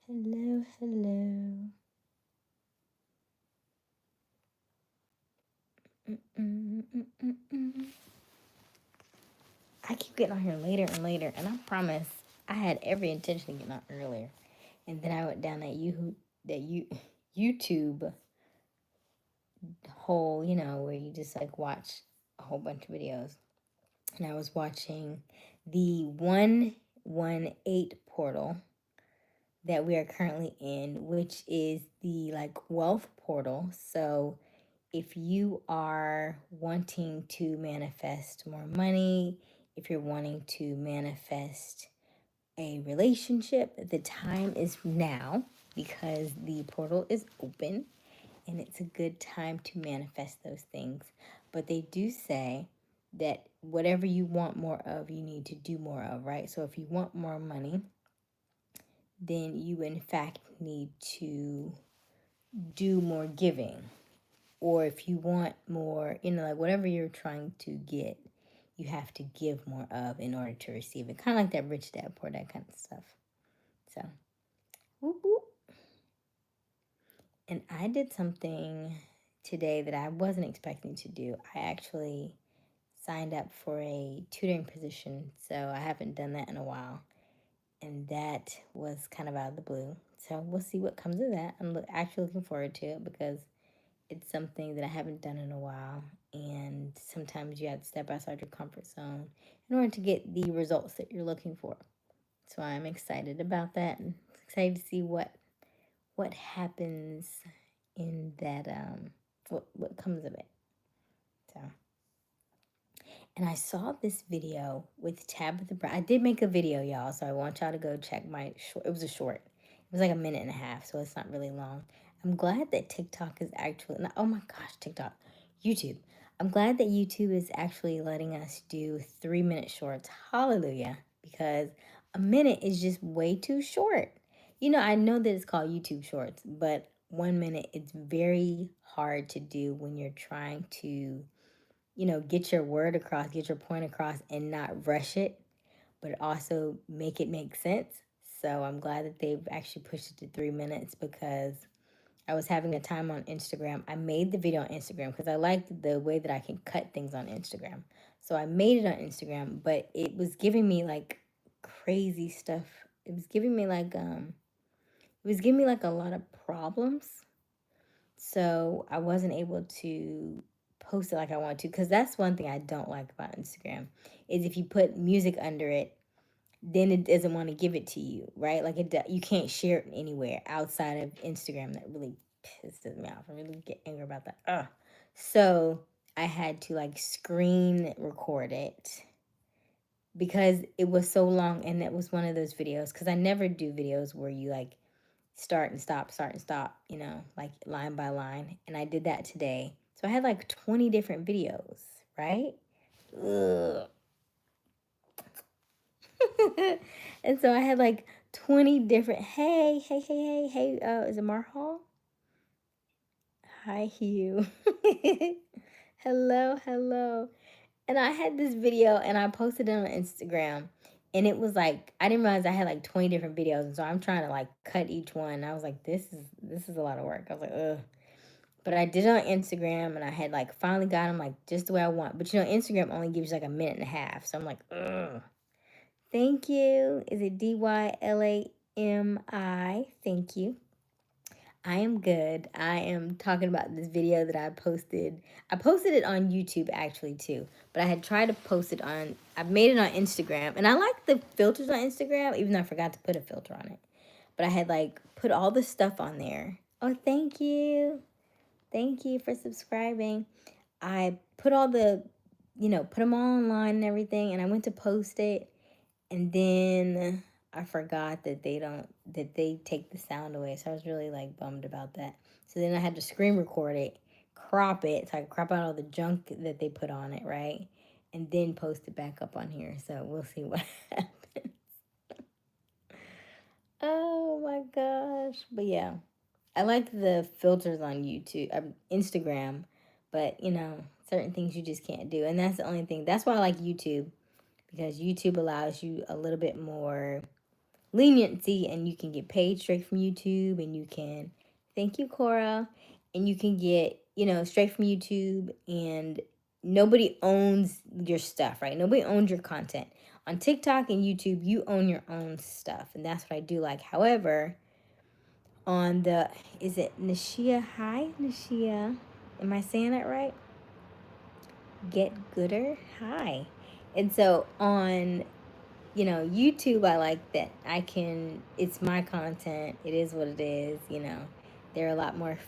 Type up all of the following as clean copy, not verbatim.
Hello, hello. Mm-mm-mm-mm-mm. I keep getting on here later and later, and I promise I had every intention of getting on earlier, and then I went down that YouTube hole, where you just like watch a whole bunch of videos, and I was watching the 118 portal that we are currently in, which is the like wealth portal. So if you are wanting to manifest more money, if you're wanting to manifest a relationship, the time is now because the portal is open and it's a good time to manifest those things. But they do say that whatever you want more of, you need to do more of, right? So if you want more money, then you in fact need to do more giving. Or if you want more, like whatever you're trying to get, you have to give more of in order to receive it. Kind of like that rich dad poor dad kind of stuff. So, whoop, whoop. And I did something today that I wasn't expecting to do. I actually signed up for a tutoring position, so I haven't done that in a while. And that was kind of out of the blue. So we'll see what comes of that. I'm actually looking forward to it because it's something that I haven't done in a while. And sometimes you have to step outside your comfort zone in order to get the results that you're looking for. So I'm excited about that and excited to see what happens in that what comes of it. So, and I saw this video with Tabitha Brown. I did make a video, y'all, so I want y'all to go check my short. It was a short. It was like a minute and a half, so it's not really long. I'm glad that TikTok is actually not, oh my gosh, TikTok, YouTube. I'm glad that YouTube is actually letting us do 3-minute shorts. Hallelujah, because a minute is just way too short. I know that it's called YouTube Shorts, but 1 minute it's very hard to do when you're trying to get your word across, get your point across, and not rush it, but also make it make sense. So I'm glad that they've actually pushed it to 3 minutes because I was having a time on Instagram. I made the video on Instagram because I liked the way that I can cut things on Instagram. So I made it on Instagram, but it was giving me like crazy stuff. It was giving me like a lot of problems, so I wasn't able to post it like I want to, because that's one thing I don't like about Instagram is if you put music under it, then it doesn't want to give it to you, right? Like you can't share it anywhere outside of Instagram. That really pisses me off. I really get angry about that. Ugh. So I had to like screen record it because it was so long, and that was one of those videos, because I never do videos where you like start and stop, like line by line. And I did that today. So I had like 20 different videos, right? Ugh. And so I had like 20 different, hey, is it Marhall? Hi, Hugh. Hello, hello. And I had this video and I posted it on Instagram. And it was like I didn't realize I had like 20 different videos, and so I'm trying to like cut each one. And I was like, this is a lot of work. I was like, ugh. But I did it on Instagram, and I had like finally got them like just the way I want. But Instagram only gives you like a minute and a half, so I'm like, ugh. Thank you. Is it Dylami? Thank you. I am good. I am talking about this video that I posted. I posted it on YouTube actually too, but I had tried to post it on. I made it on Instagram, and I like the filters on Instagram, even though I forgot to put a filter on it. But I had like put all the stuff on there. Oh, thank you. Thank you for subscribing. I put all put them all online and everything, and I went to post it, and then I forgot that they take the sound away. So I was really like bummed about that. So then I had to screen record it, crop it, so I could crop out all the junk that they put on it, right? And then post it back up on here. So we'll see what happens. Oh my gosh. But yeah. I like the filters on YouTube, Instagram, but certain things you just can't do. And that's the only thing. That's why I like YouTube, because YouTube allows you a little bit more leniency, and you can get paid straight from YouTube, and you can, thank you, Cora, and you can get, straight from YouTube, and nobody owns your stuff, right? Nobody owns your content. On TikTok and YouTube, you own your own stuff, and that's what I do like. However, on the, is it Nashia? Hi, Nashia. Am I saying that right? Get Gooder? Hi. And so on, YouTube, I like that it's my content. It is what it is, They're a lot more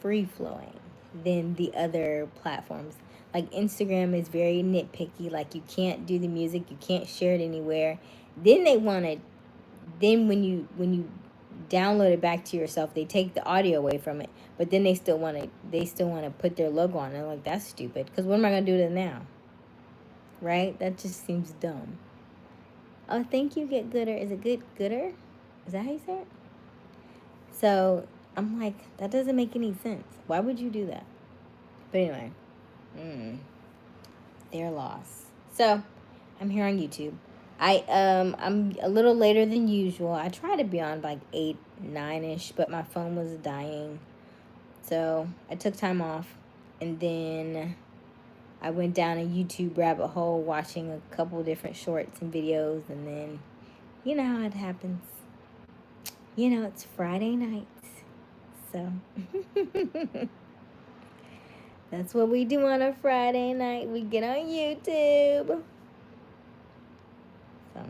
free flowing than the other platforms. Like Instagram is very nitpicky. Like you can't do the music, you can't share it anywhere. Then they want to, then when you download it back to yourself, they take the audio away from it. But then they still want to put their logo on it. Like, that's stupid. Because what am I gonna do to it now? Right? That just seems dumb. Oh, thank you, Get Gooder. Is it Good Gooder? Is that how you say it? So I'm like, that doesn't make any sense. Why would you do that? But anyway, their loss. So I'm here on YouTube. I'm a little later than usual. I try to be on like 8, 9ish, but my phone was dying. So I took time off, and then I went down a YouTube rabbit hole watching a couple different shorts and videos, and then you know how it happens. It's Friday nights. So that's what we do on a Friday night. We get on YouTube. So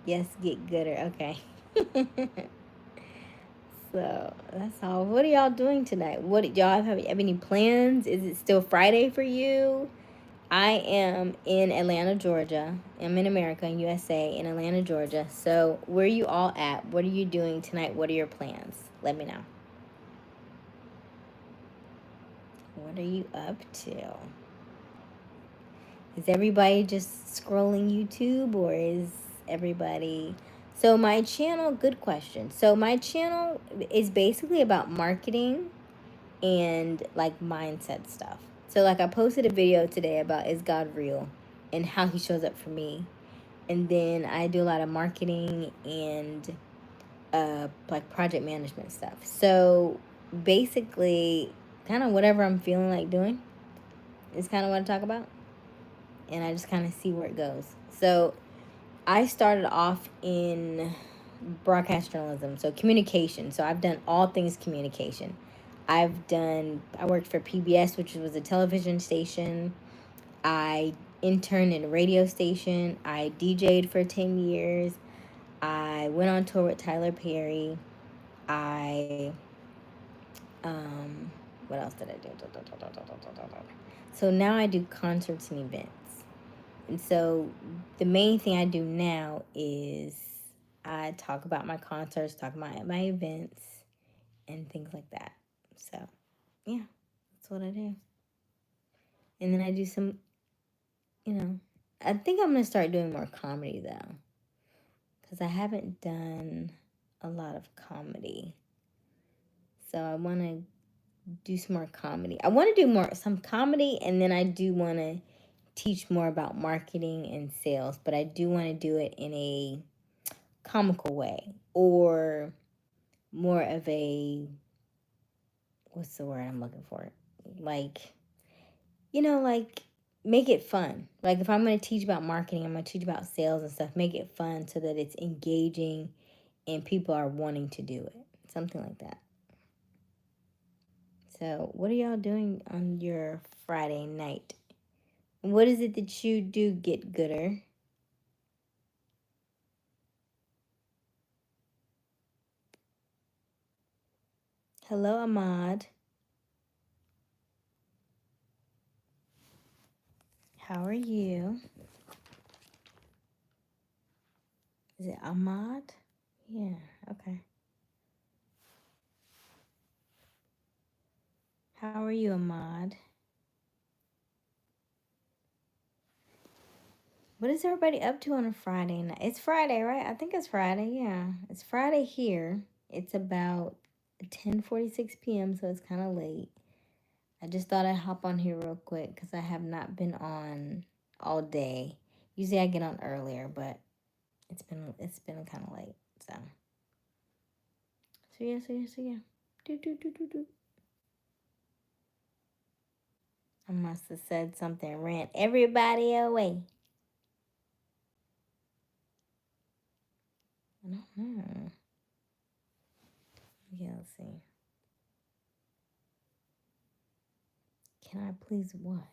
yes, Get Gooder. Okay. So that's all. What are y'all doing tonight? What y'all have any plans? Is it still Friday for you? I am in Atlanta, Georgia. I'm in America, in USA, in Atlanta, Georgia. So where are you all at? What are you doing tonight? What are your plans? Let me know. What are you up to? Is everybody just scrolling YouTube, or is everybody... So my channel, good question. So my channel is basically about marketing and like mindset stuff. So like I posted a video today about is God real and how he shows up for me. And then I do a lot of marketing and like project management stuff. So basically kind of whatever I'm feeling like doing is kind of what I talk about. And I just kind of see where it goes. So I started off in broadcast journalism, so communication. So I've done all things communication. I worked for PBS, which was a television station. I interned in a radio station. I DJ'd for 10 years. I went on tour with Tyler Perry. What else did I do? So now I do concerts and events. And so the main thing I do now is I talk about my concerts, talk about my events, and things like that. So, yeah, that's what I do. And then I do some, I think I'm going to start doing more comedy, though. Because I haven't done a lot of comedy. So I want to do some more comedy. I want to do some comedy, and then I do want to teach more about marketing and sales. But I do want to do it in a comical way, or more of a, what's the word I'm looking for? Like, like make it fun. Like if I'm going to teach about marketing, I'm going to teach about sales and stuff, make it fun so that it's engaging and people are wanting to do it. Something like that. So what are y'all doing on your Friday night? What is it that you do, Get Gooder? Hello, Ahmad. How are you? Is it Ahmad? Yeah, okay. How are you, Ahmad? What is everybody up to on a Friday night? It's Friday, right? I think it's Friday, yeah. It's Friday here. It's about 10:46 p.m., so it's kind of late. I just thought I'd hop on here real quick because I have not been on all day. Usually I get on earlier, but It's been kind of late. So yeah. Do. I must have said something, ran everybody away. I don't know. Yeah, let's see. Can I please what?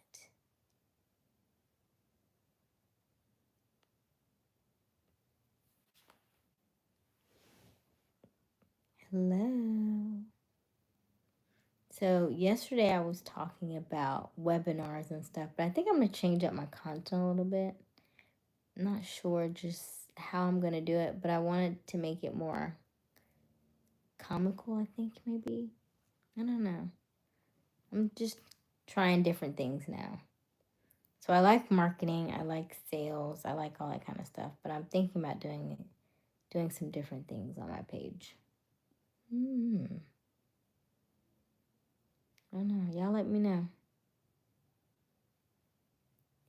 Hello. So yesterday I was talking about webinars and stuff, but I think I'm gonna change up my content a little bit. I'm not sure just how I'm gonna do it, but I wanted to make it more comical, I think maybe. I don't know. I'm just trying different things now. So I like marketing, I like sales, I like all that kind of stuff, but I'm thinking about doing some different things on my page. I don't know. Y'all let me know.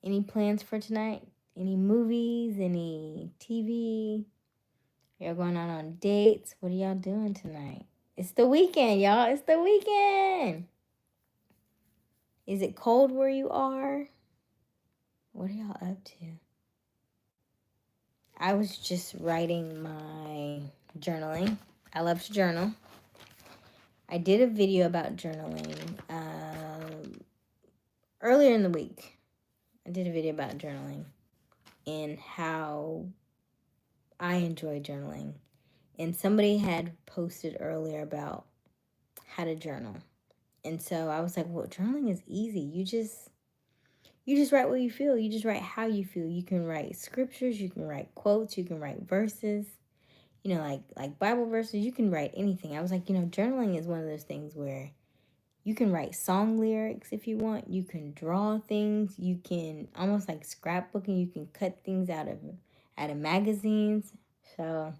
Any plans for tonight? Any movies? Any TV? Y'all going out on dates? What are y'all doing tonight? It's the weekend, y'all. It's the weekend. Is it cold where you are? What are y'all up to? I was just writing my journaling. I love to journal. I did a video about journaling earlier in the week. I did a video about journaling and how I enjoy journaling. And somebody had posted earlier about how to journal. And so I was like, well, journaling is easy. You just write what you feel. You just write how you feel. You can write scriptures, you can write quotes, you can write verses, like Bible verses, you can write anything. I was like, journaling is one of those things where you can write song lyrics if you want. You can draw things. You can almost like scrapbooking. You can cut things out of magazines. So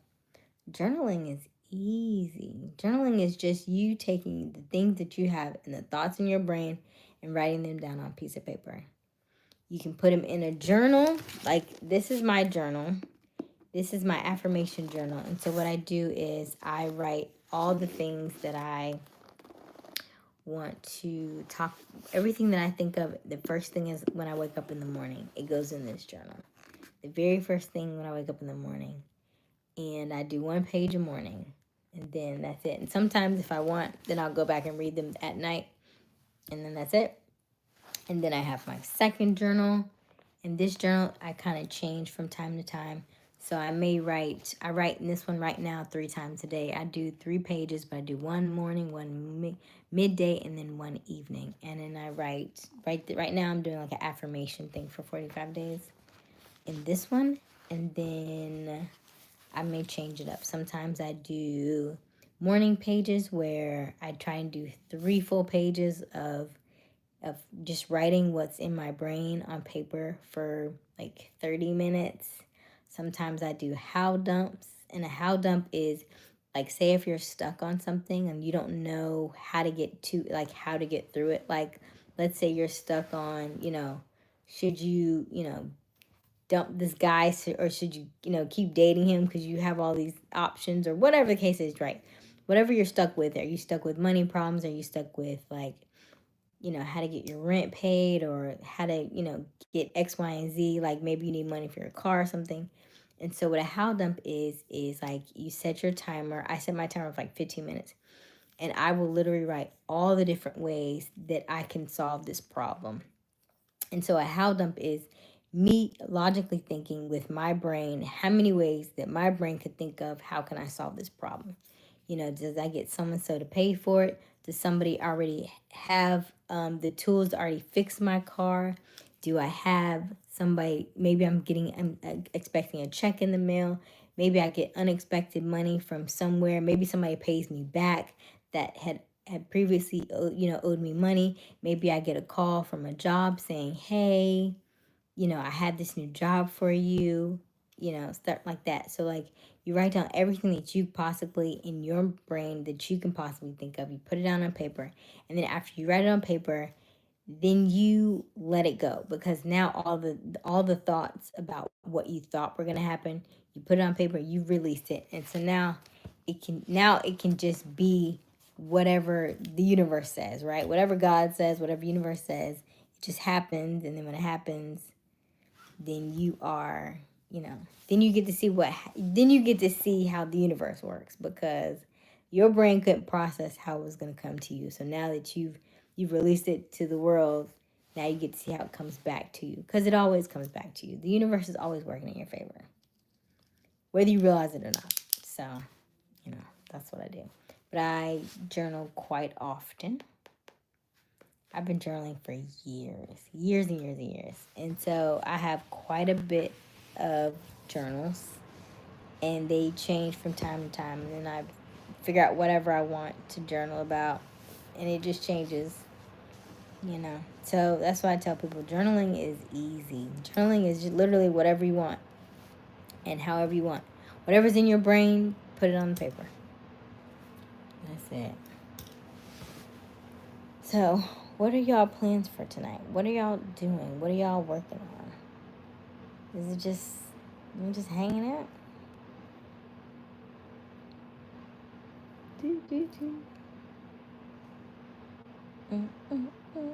journaling is easy. Journaling is just you taking the things that you have and the thoughts in your brain and writing them down on a piece of paper. You can put them in a journal. Like this is my journal. This is my affirmation journal. And so what I do is I write all the things that I want to talk, everything that I think of. The first thing is when I wake up in the morning, it goes in this journal. The very first thing when I wake up in the morning. And I do one page a morning. And then that's it. And sometimes if I want, then I'll go back and read them at night. And then that's it. And then I have my second journal. And this journal, I kind of change from time to time. So I write in this one right now 3 times a day. I do 3 pages, but I do one morning, one midday, and then one evening. And then I right now I'm doing like an affirmation thing for 45 days in this one. And then I may change it up. Sometimes I do morning pages where I try and do 3 full pages of just writing what's in my brain on paper for like 30 minutes. Sometimes I do how dumps, and a how dump is like, say if you're stuck on something and you don't know how to get through it. Like let's say you're stuck on, should you, dump this guy, or should you, keep dating him because you have all these options, or whatever the case is, right? Whatever you're stuck with. Are you stuck with money problems? Are you stuck with like, how to get your rent paid, or how to, get X, Y, and Z? Like maybe you need money for your car or something. And so what a how dump is like you set your timer. I set my timer for like 15 minutes. And I will literally write all the different ways that I can solve this problem. And so a how dump is me logically thinking with my brain how many ways that my brain could think of, how can I solve this problem? Does I get someone so to pay for it? Does somebody already have the tools to already fix my car? Do I have somebody, maybe I'm expecting a check in the mail. Maybe I get unexpected money from somewhere. Maybe somebody pays me back that had previously owed me money. Maybe I get a call from a job saying, hey, I had this new job for you, stuff like that. So like you write down everything that you possibly in your brain that you can possibly think of. You put it down on paper, and then after you write it on paper, then you let it go, because now all the thoughts about what you thought were going to happen, You put it on paper, you released it. And so now it can just be whatever the universe says, right? Whatever God says, whatever universe says, it just happens. And then when it happens, then you are, then you get to see then you get to see how the universe works, because your brain couldn't process how it was going to come to you. So now that you've released it to the world, now you get to see how it comes back to you, because it always comes back to you. The universe is always working in your favor, whether you realize it or not. So, that's what I do. But I journal quite often. I've been journaling for years and years and years. And so I have quite a bit of journals, and they change from time to time. And then I figure out whatever I want to journal about, and it just changes. So that's why I tell people journaling is easy. Journaling is just literally whatever you want and however you want. Whatever's in your brain, put it on the paper. That's it. So, what are y'all plans for tonight? What are y'all doing? What are y'all working on? Is it just you just hanging out? Do, do, do. Mm, mm, mm.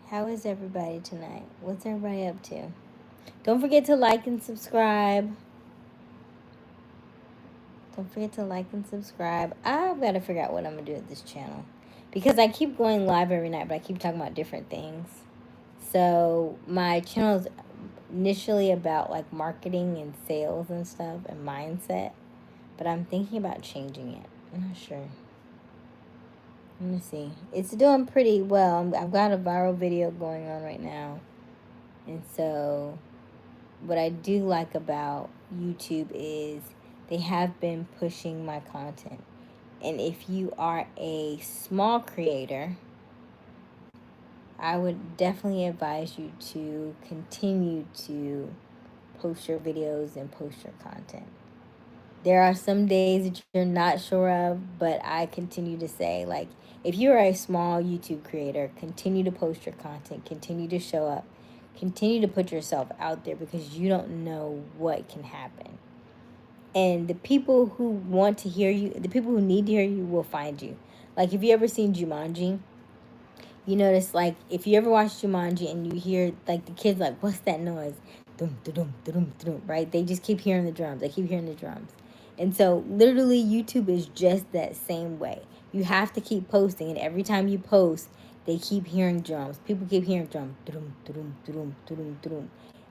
How is everybody tonight? What's everybody up to? Don't forget to like and subscribe. Don't forget to like and subscribe. I've got to figure out what I'm going to do with this channel, because I keep going live every night, but I keep talking about different things. So my channel is initially about like marketing and sales and stuff and mindset, but I'm thinking about changing it. I'm not sure. Let me see. It's doing pretty well. I've got a viral video going on right now. And so what I do like about YouTube is they have been pushing my content. And if you are a small creator, I would definitely advise you to continue to post your videos and post your content. There are some days that you're not sure of, but I continue to say, like, if you're a small YouTube creator, continue to post your content, continue to show up, continue to put yourself out there, because you don't know what can happen. And the people who want to hear you, the people who need to hear you will find you. Like, if you ever seen Jumanji, you notice, like, if you ever watch Jumanji and you hear, like, the kids, like, what's that noise? Dum, dum, dum, dum, right? They just keep hearing the drums. They keep hearing the drums. And so, literally, YouTube is just that same way. You have to keep posting, and every time you post, they keep hearing drums. People keep hearing drums. Dum, dum, dum, dum, dum.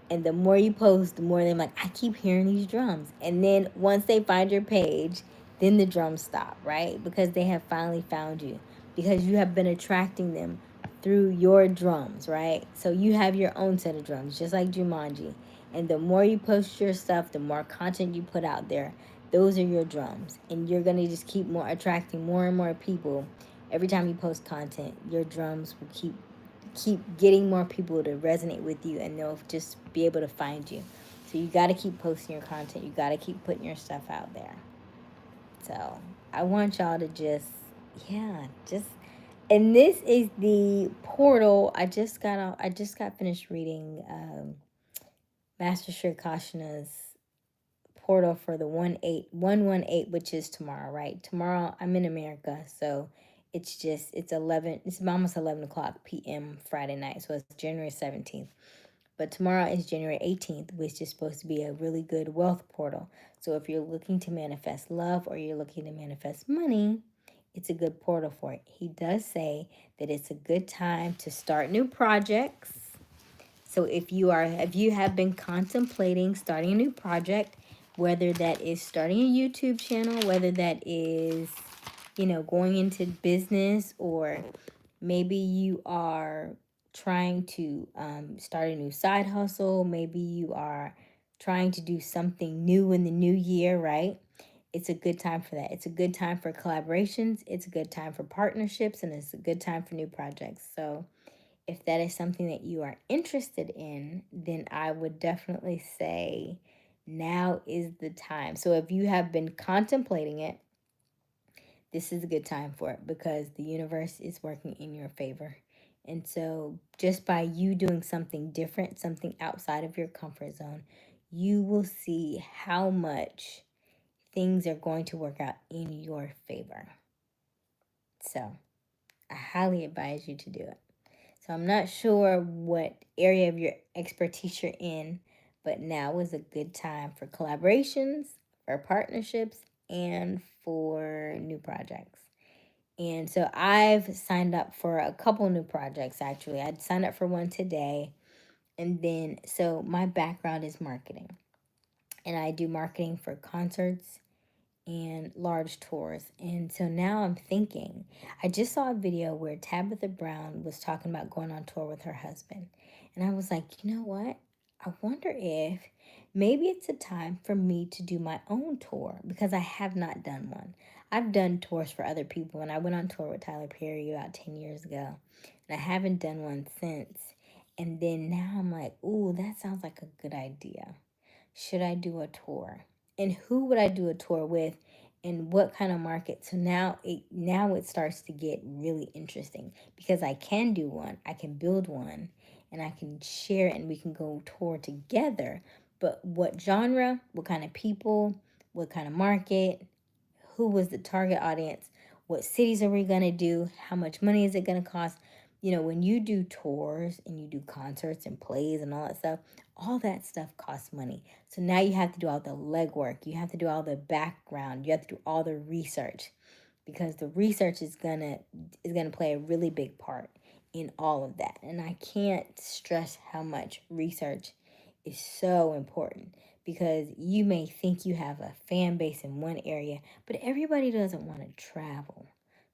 And the more you post, the more they're like, I keep hearing these drums. And then once they find your page, then the drums stop, right? Because they have finally found you. Because you have been attracting them through your drums, right? So you have your own set of drums, just like Jumanji. And the more you post your stuff, the more content you put out there, those are your drums. And you're going to just keep attracting more and more people. Every time you post content, your drums will keep getting more people to resonate with you, and they'll just be able to find you. So you got to keep posting your content. You got to keep putting your stuff out there. So I want y'all to just and this is the portal. I just got finished reading Master Sri Krishna's portal for the 118, which is tomorrow, right? Tomorrow I'm in America, so it's almost 11 o'clock p.m. Friday night, so it's January 17th. But tomorrow is January 18th, which is supposed to be a really good wealth portal. So if you're looking to manifest love or you're looking to manifest money, it's a good portal for it. He does say that it's a good time to start new projects. So if you have been contemplating starting a new project, whether that is starting a YouTube channel, whether that is, going into business, or maybe you are trying to start a new side hustle, maybe you are trying to do something new in the new year, right? It's a good time for that. It's a good time for collaborations. It's a good time for partnerships, and it's a good time for new projects. So if that is something that you are interested in, then I would definitely say now is the time. So if you have been contemplating it, this is a good time for it, because the universe is working in your favor. And so, just by you doing something different, something outside of your comfort zone, you will see how much things are going to work out in your favor. So, I highly advise you to do it. So, I'm not sure what area of your expertise you're in, but now is a good time for collaborations, for partnerships, and for new projects. And so I've signed up for a couple new projects actually. I signed up for one today. And then, so my background is marketing, and I do marketing for concerts and large tours. And so now I'm thinking, I just saw a video where Tabitha Brown was talking about going on tour with her husband. And I was like, you know what? I wonder if maybe it's a time for me to do my own tour because I have not done one. I've done tours for other people, and I went on tour with Tyler Perry about 10 years ago, and I haven't done one since. And then now I'm like, ooh, that sounds like a good idea. Should I do a tour? And who would I do a tour with? And what kind of market? So now it starts to get really interesting because I can do one, I can build one, and I can share it, and we can go tour together. But what genre, what kind of people, what kind of market, who was the target audience, what cities are we going to do, how much money is it going to cost? When you do tours and you do concerts and plays and all that stuff costs money. So now you have to do all the legwork, you have to do all the background, you have to do all the research, because the research is gonna play a really big part in all of that. And I can't stress how much research is so important, because you may think you have a fan base in one area, but everybody doesn't want to travel.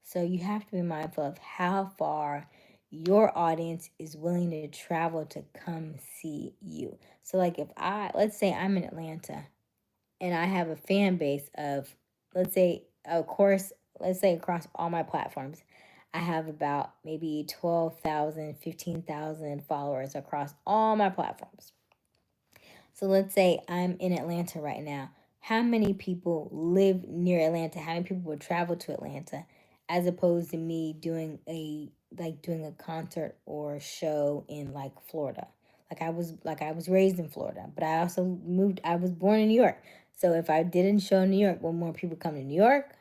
So you have to be mindful of how far your audience is willing to travel to come see you. So like, let's say I'm in Atlanta and I have a fan base of, let's say, of course, let's say across all my platforms, I have about maybe 12,000, 15,000 followers across all my platforms. So let's say I'm in Atlanta right now. How many people live near Atlanta? How many people would travel to Atlanta, as opposed to me doing a concert or a show in like Florida? Like I was raised in Florida, but I also moved. I was born in New York. So if I did a show in New York, will more people come to New York?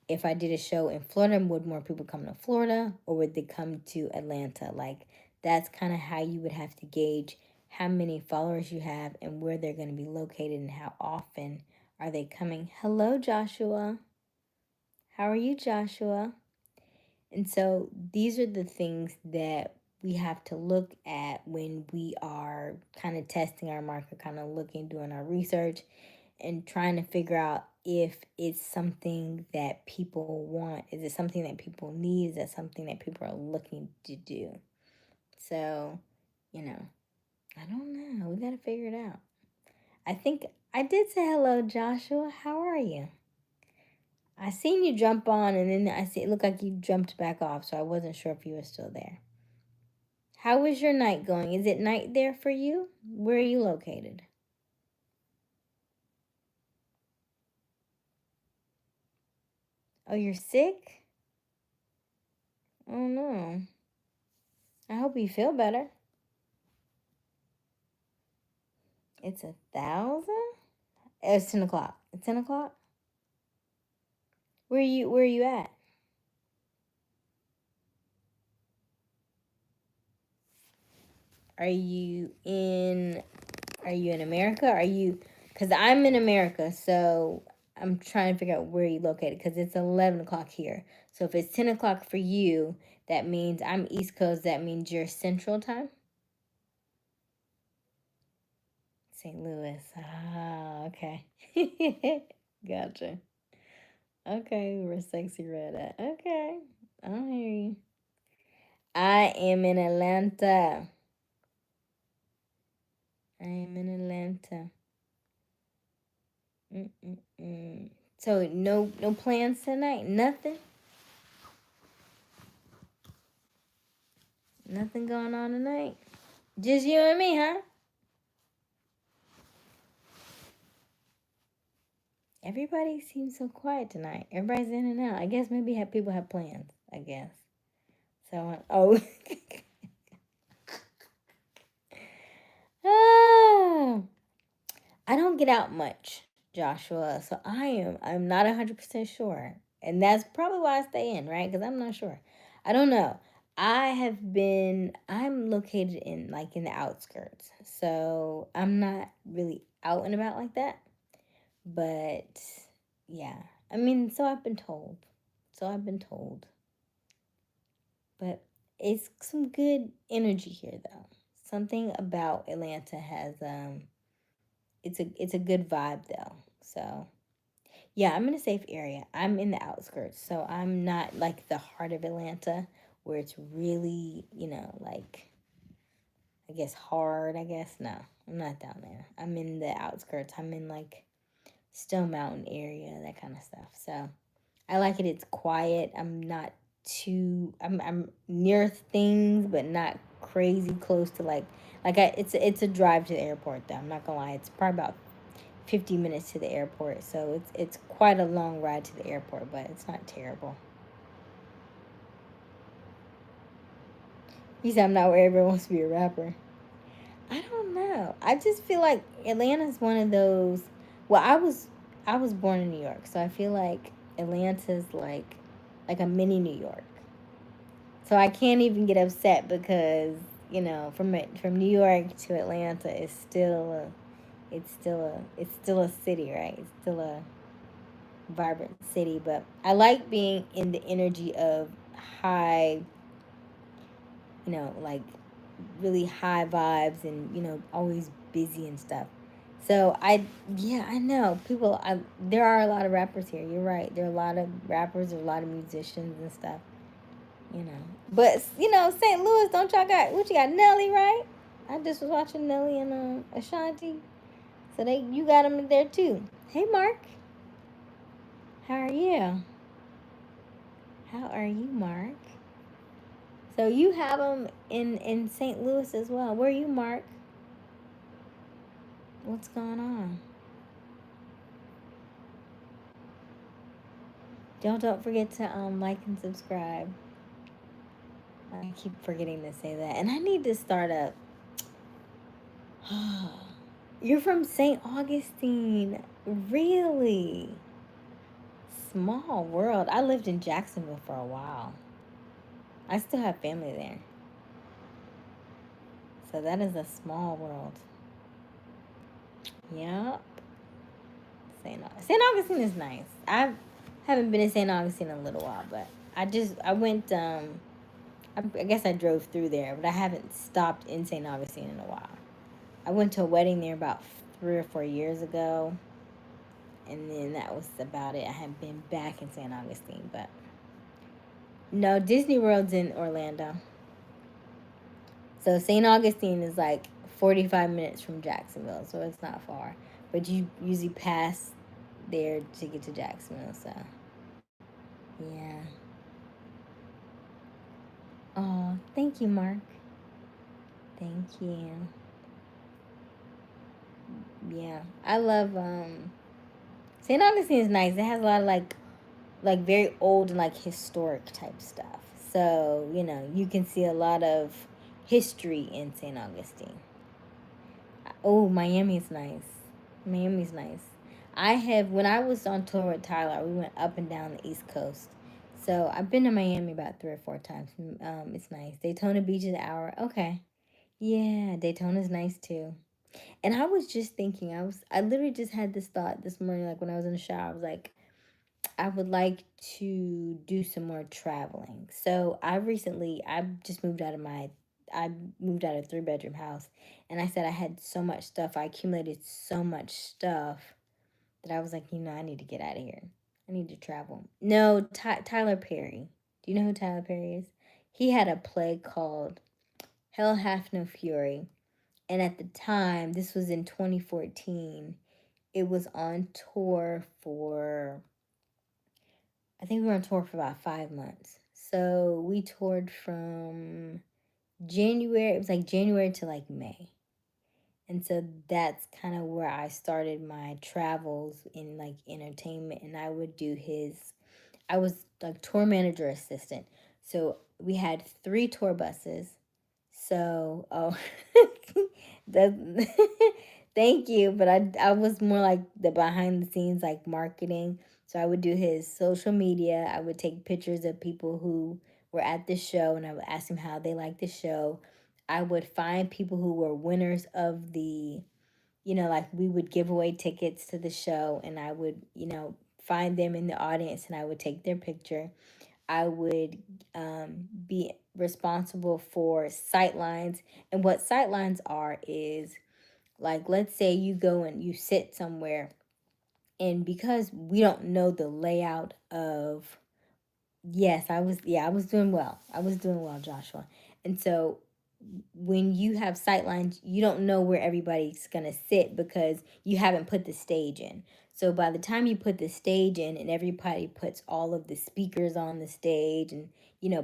If I did a show in Florida, would more people come to Florida, or would they come to Atlanta? Like, that's kind of how you would have to gauge how many followers you have and where they're going to be located and how often are they coming. Hello, Joshua. How are you, Joshua? And so these are the things that we have to look at when we are kind of testing our market, kind of looking, doing our research, and trying to figure out if it's something that people want. Is it something that people need? Is it something that people are looking to do? So, you know, I don't know. We got to figure it out. I think I did say hello, Joshua. How are you? I seen you jump on, and then it looked like you jumped back off, so I wasn't sure if you were still there. How is your night going? Is it night there for you? Where are you located? Oh, you're sick? Oh no. I hope you feel better. It's 1,000? It's 10 o'clock. It's 10 o'clock? Where are you at? Are you in are you in America? Because I'm in America, so I'm trying to figure out where you located, because it's 11 o'clock here. So if it's 10 o'clock for you, that means I'm East Coast. That means you're Central Time? St. Louis. Ah, okay. Gotcha. Okay, we're sexy red at. Okay, I hear you. I am in Atlanta. I am in Atlanta. Mm-mm-mm. So no plans tonight? Nothing? Nothing going on tonight? Just you and me, huh? Everybody seems so quiet tonight. Everybody's in and out. I guess maybe people have plans, I guess. So, oh, I don't get out much, Joshua. So I'm not 100% sure. And that's probably why I stay in, right? Because I'm not sure. I don't know. I'm located in like in the outskirts. So I'm not really out and about like that. But yeah. I mean, so I've been told. So I've been told. But it's some good energy here though. Something about Atlanta has it's a good vibe though. So yeah, I'm in a safe area. I'm in the outskirts, so I'm not like the heart of Atlanta where it's really, like I guess hard. I guess no, I'm not down there. I'm in the outskirts. I'm in like Stone Mountain area, that kind of stuff. So I like it. It's quiet. I'm not too. I'm near things, but not crazy close to it's a drive to the airport though. I'm not gonna lie. It's probably about 50 minutes to the airport. So it's quite a long ride to the airport, but it's not terrible. He said I'm not where everyone wants to be a rapper. I don't know. I just feel like Atlanta's one of those. Well, I was born in New York, so I feel like Atlanta's like a mini New York. So I can't even get upset because from New York to Atlanta is still a city, right? It's still a vibrant city, but I like being in the energy of high, like really high vibes and always busy and stuff. So yeah, I know people. There are a lot of rappers here. You're right. There are a lot of rappers. There are a lot of musicians and stuff. You know, but St. Louis, don't y'all got what you got? Nelly, right? I just was watching Nelly and Ashanti. So you got them there too. Hey, Mark, how are you? How are you, Mark? So you have them in St. Louis as well. Where are you, Mark? What's going on? Don't forget to like and subscribe. I keep forgetting to say that, and I need to start up. You're from St. Augustine, really? Small world. I lived in Jacksonville for a while. I still have family there, so that is a small world. Yep. St. Augustine is nice. I haven't been in St. Augustine in a little while, but I went. I guess I drove through there, but I haven't stopped in St. Augustine in a while. I went to a wedding there about 3 or 4 years ago, and then that was about it. I haven't been back in St. Augustine, but no, Disney World's in Orlando. So St. Augustine is like 45 minutes from Jacksonville, so it's not far. But you usually pass there to get to Jacksonville, so yeah. Oh, thank you, Mark. Thank you. Yeah, I love St. Augustine is nice. It has a lot of like very old and like historic type stuff. So, you can see a lot of history in St. Augustine. Oh, Miami's nice. Miami's nice. When I was on tour with Tyler, we went up and down the East Coast. So I've been to Miami about 3 or 4 times. It's nice. Daytona Beach is an hour. Okay. Yeah, Daytona's nice too. And I was just thinking, I literally just had this thought this morning, like when I was in the shower, I was like, I would like to do some more traveling. So I just I moved out of a 3 bedroom house, and I said I had so much stuff. I accumulated so much stuff that I was like, I need to get out of here. I need to travel. No, Tyler Perry. Do you know who Tyler Perry is? He had a play called Hell Hath No Fury, and at the time, this was in 2014. It was on tour for I think we were on tour for about 5 months. So we toured from January, it was like January to like May. And so that's kind of where I started my travels in like entertainment. And I was like tour manager assistant. So we had 3 tour buses. So, oh, the, Thank you, but I was more like the behind the scenes, like marketing. So I would do his social media. I would take pictures of people who were at the show, and I would ask them how they liked the show. I would find people who were winners of the, like we would give away tickets to the show, and I would, find them in the audience, and I would take their picture. I would be responsible for sightlines, and what sightlines are is, like, let's say you go and you sit somewhere, and because we don't know the layout of, yes, I was doing well. I was doing well, Joshua. And so when you have sightlines, you don't know where everybody's going to sit because you haven't put the stage in. So by the time you put the stage in and everybody puts all of the speakers on the stage and,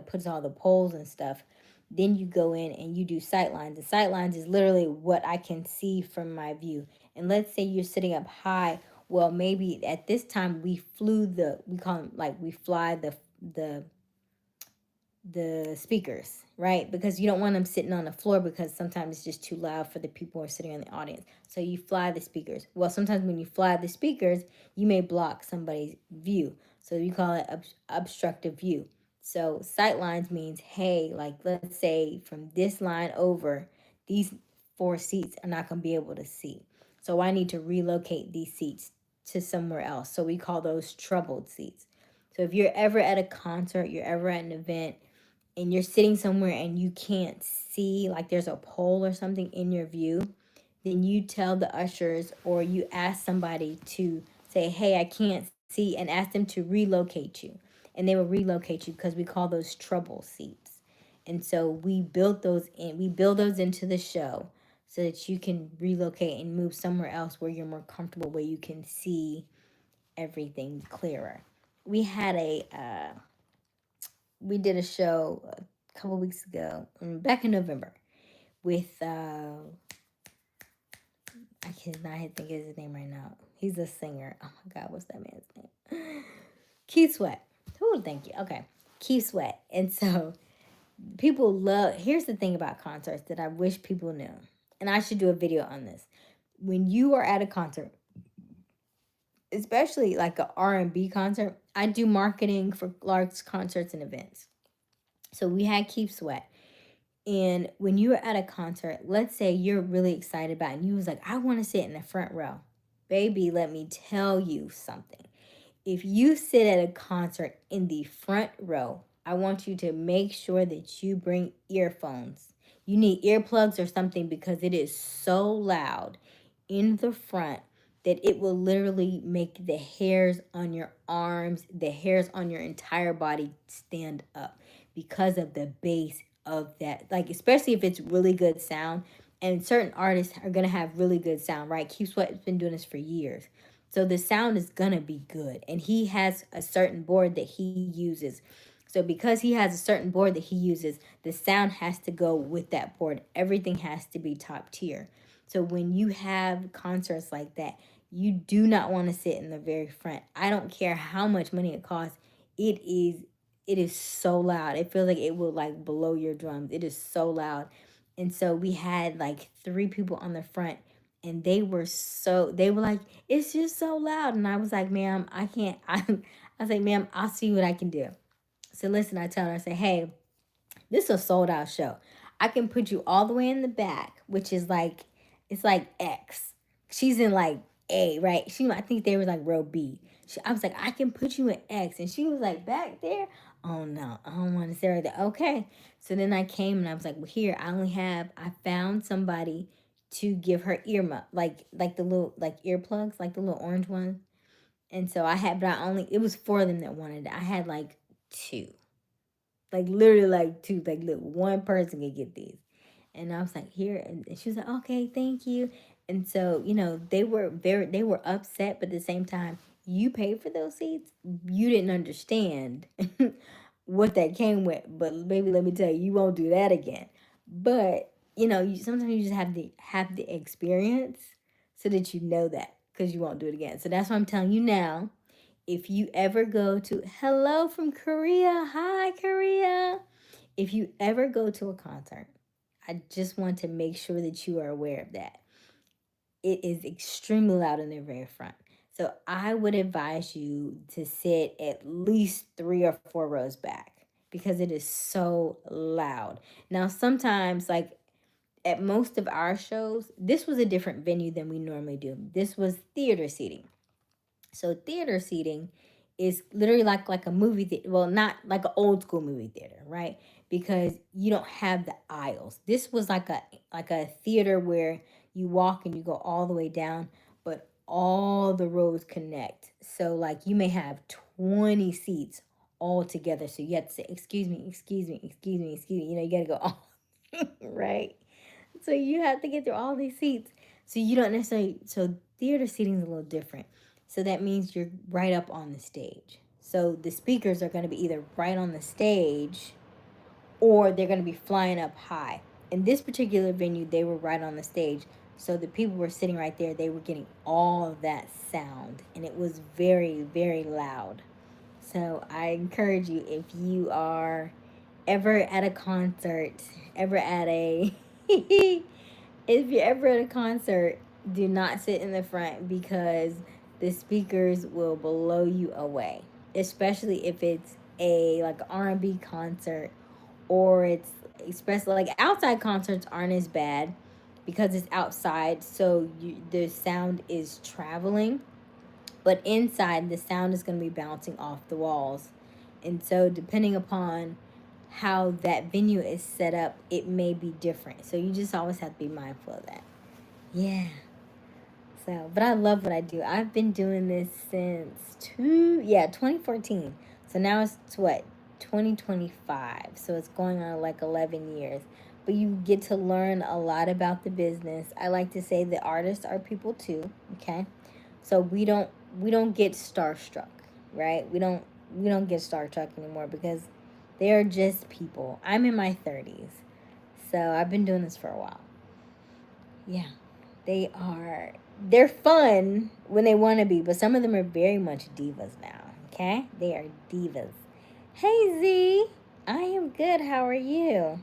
puts all the poles and stuff, then you go in and you do sightlines. And sightlines is literally what I can see from my view. And let's say you're sitting up high. Well, maybe at this time we call them, like, we fly the the speakers, right? Because you don't want them sitting on the floor because sometimes it's just too loud for the people who are sitting in the audience. So you fly the speakers. Well, sometimes when you fly the speakers, you may block somebody's view. So you call it obstructive view. So sight lines means, hey, like, let's say from this line over, these 4 seats are not going to be able to see. So I need to relocate these seats to somewhere else. So we call those troubled seats. So if you're ever at a concert, you're ever at an event, and you're sitting somewhere and you can't see, like there's a pole or something in your view, then you tell the ushers or you ask somebody to say, hey, I can't see, and ask them to relocate you. And they will relocate you because we call those trouble seats. And so we build those into the show so that you can relocate and move somewhere else where you're more comfortable, where you can see everything clearer. We had we did a show a couple weeks ago, back in November, with I cannot think of his name right now. He's a singer. Oh my God, what's that man's name? Keith Sweat. Oh, thank you. Okay, Keith Sweat. And so people love. Here's the thing about concerts that I wish people knew, and I should do a video on this. When you are at a concert, especially like a R&B concert, I do marketing for large concerts and events. So we had Keith Sweat. And when you're at a concert, let's say you're really excited about it, and you was like, I want to sit in the front row. Baby, let me tell you something. If you sit at a concert in the front row, I want you to make sure that you bring earphones. You need earplugs or something because it is so loud in the front that it will literally make the hairs on your arms, the hairs on your entire body stand up because of the bass of that. Like, especially if it's really good sound. And certain artists are going to have really good sound, right? Keith Sweat's been doing this for years. So the sound is going to be good. And he has a certain board that he uses. So because he has a certain board that he uses, the sound has to go with that board. Everything has to be top tier. So when you have concerts like that, you do not want to sit in the very front. I don't care how much money it costs. It is so loud. It feels like it will like blow your drums. It is so loud. And so we had like 3 people on the front, and they were like, it's just so loud. And I was like, ma'am, I can't. I was like, ma'am, I'll see what I can do. So listen, I tell her, I say, hey, this is a sold out show. I can put you all the way in the back, which is like, it's like X. She's in like A, right? I think they were like row B. I was like, I can put you in X. And she was like, back there? Oh no, I don't want to say right there. Okay. So then I came and I was like, well, here, I found somebody to give her like the little, like earplugs, like the little orange one. And so it was 4 of them that wanted it. I had like 2, like literally like 2, like look, one person could get these. And I was like, here, and she was like, okay, thank you. And so, they were upset, but at the same time, you paid for those seats. You didn't understand what that came with. But baby, let me tell you, you won't do that again. But sometimes you just have the experience so that you know that, because you won't do it again. So that's what I'm telling you now. If you ever go to, hello from Korea, hi Korea. If you ever go to a concert, I just want to make sure that you are aware of that. it is extremely loud in the very front. So I would advise you to sit at least 3 or 4 rows back because it is so loud. Now, sometimes, like at most of our shows, this was a different venue than we normally do. This was theater seating. So theater seating is literally like a movie theater. Well, not like an old school movie theater, right? Because you don't have the aisles. This was like a theater where you walk and you go all the way down, but all the rows connect. So like you may have 20 seats all together. So you have to say, excuse me, excuse me, excuse me, excuse me. You gotta go all right. So you have to get through all these seats. So you don't necessarily, so theater seating is a little different. So that means you're right up on the stage. So the speakers are going to be either right on the stage or they're going to be flying up high. In this particular venue, they were right on the stage. So the people were sitting right there. They were getting all of that sound. And it was very, very loud. So I encourage you, if you are ever at a concert, ever at a if you're ever at a concert, do not sit in the front because the speakers will blow you away. Especially if it's a like R&B concert, or it's especially like outside concerts aren't as bad because it's outside, so the sound is traveling, but inside the sound is going to be bouncing off the walls. And so depending upon how that venue is set up, it may be different. So you just always have to be mindful of that. Yeah. So, but I love what I do. I've been doing this since 2014. So now it's what, 2025. So it's going on like 11 years. But you get to learn a lot about the business. I like to say that artists are people too, okay? So we don't get starstruck, right? We don't get starstruck anymore because they are just people. I'm in my 30s. So I've been doing this for a while. Yeah. They're fun when they want to be, but some of them are very much divas now. Okay? They are divas. Hey Z, I am good. How are you?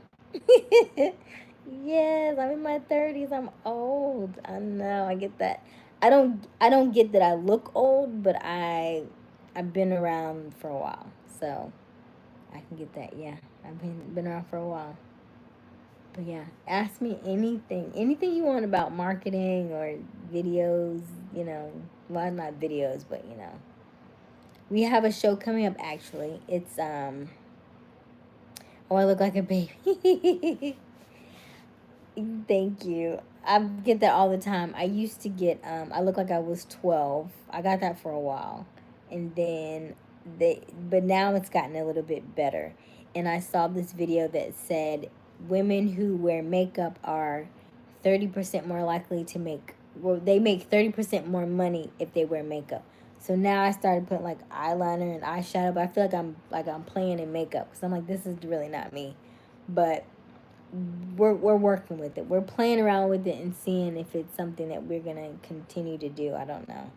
Yes, I'm in my 30s. I'm old. I know. I get that. I don't get that I look old, but I've been around for a while. So, I can get that. Yeah. I've been around for a while. But yeah, ask me anything you want about marketing or videos, well, not videos, but we have a show coming up actually. It's oh, I look like a baby. Thank you. I get that all the time. I used to get I look like I was 12. I got that for a while. And then but now it's gotten a little bit better. And I saw this video that said women who wear makeup are 30% more likely to make, well, they make 30% more money if they wear makeup. So now I started putting like eyeliner and eyeshadow, but I feel like I'm playing in makeup because I'm like, this is really not me. But we're working with it. We're playing around with it and seeing if it's something that we're gonna continue to do. I don't know.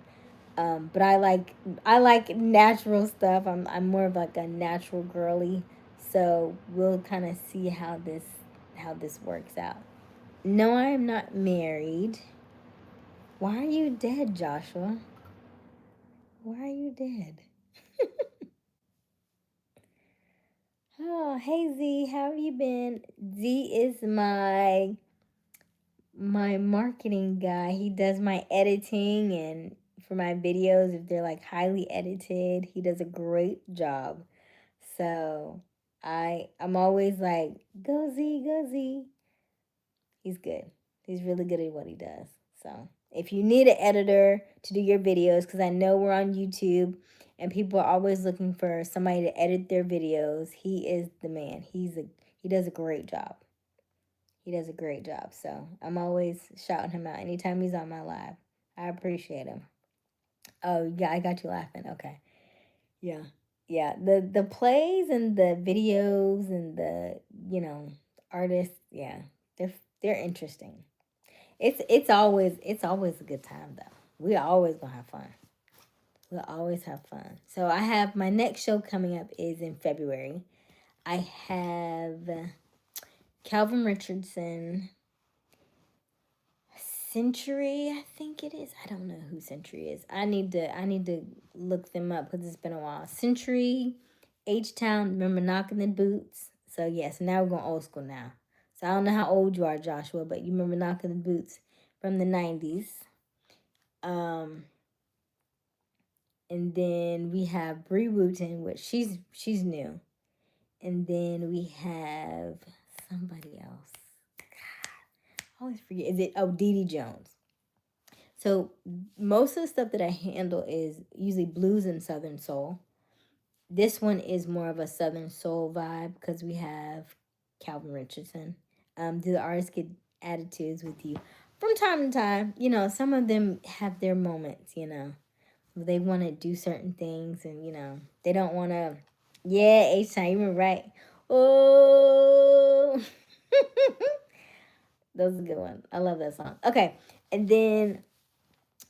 But I like natural stuff. I'm more of like a natural girly. So we'll kind of see how this works out. No, I am not married. Why are you dead, Joshua? Why are you dead? Oh, hey Z, how have you been? Z is my marketing guy. He does my editing and for my videos if they're like highly edited. He does a great job. So I'm always like, go Z, go Z. He's good. He's really good at what he does. So if you need an editor to do your videos, because I know we're on YouTube and people are always looking for somebody to edit their videos, he is the man. He does a great job. He does a great job. So I'm always shouting him out anytime he's on my live. I appreciate him. Oh yeah, I got you laughing. Okay. Yeah. Yeah. The plays and the videos and the, artists, yeah. They're interesting. It's always a good time though. We always gonna have fun. We'll always have fun. So I have my next show coming up is in February. I have Calvin Richardson, Century, I think it is. I don't know who Century is. I need to look them up because it's been a while. Century, H Town, remember Knocking the Boots? So yes, now we're going old school now. So I don't know how old you are, Joshua, but you remember Knocking the Boots from the 90s. Um and then we have Bree Wooten, which she's new. And then we have somebody else. I always forget. Is it Dee Dee Jones? So most of the stuff that I handle is usually blues and southern soul. This one is more of a southern soul vibe because we have Calvin Richardson. Do the artists get attitudes with you from time to time? You know, some of them have their moments. You know, they want to do certain things, and they don't want to. Yeah, H time, you were right. Oh, that was a good one. I love that song. Okay, and then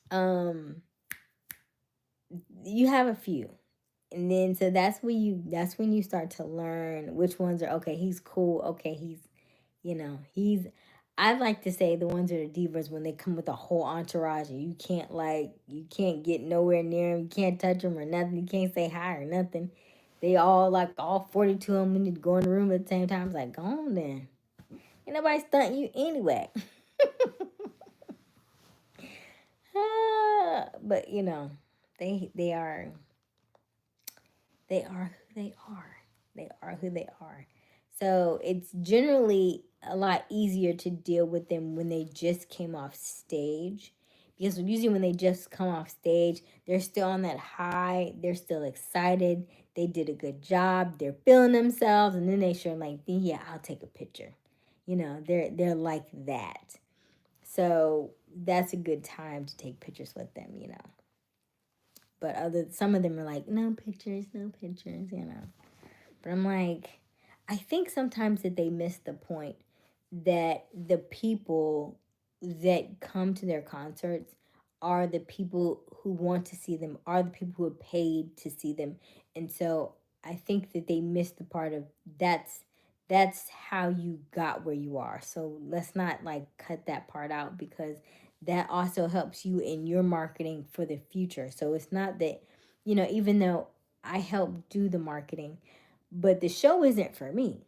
um you have a few, and then so that's when you start to learn which ones are okay. He's cool. Okay, he's I like to say the ones that are divas when they come with a whole entourage and you can't get nowhere near them, you can't touch them or nothing, you can't say hi or nothing. They all 42 of them need to go in the room at the same time. It's like, go on then. Ain't nobody stunting you anyway. But they are who they are. They are who they are. So it's generally a lot easier to deal with them when they just came off stage. Because usually when they just come off stage, they're still on that high, they're still excited, they did a good job, they're feeling themselves, and then they sure like, yeah, I'll take a picture. They're like that. So that's a good time to take pictures with them. But some of them are like, no pictures, no pictures. But I'm like, I think sometimes that they miss the point that the people that come to their concerts are the people who want to see them, are the people who are paid to see them. And so I think that they miss the part of that's how you got where you are. So let's not like cut that part out, because that also helps you in your marketing for the future. So it's not that, even though I help do the marketing, but the show isn't for me.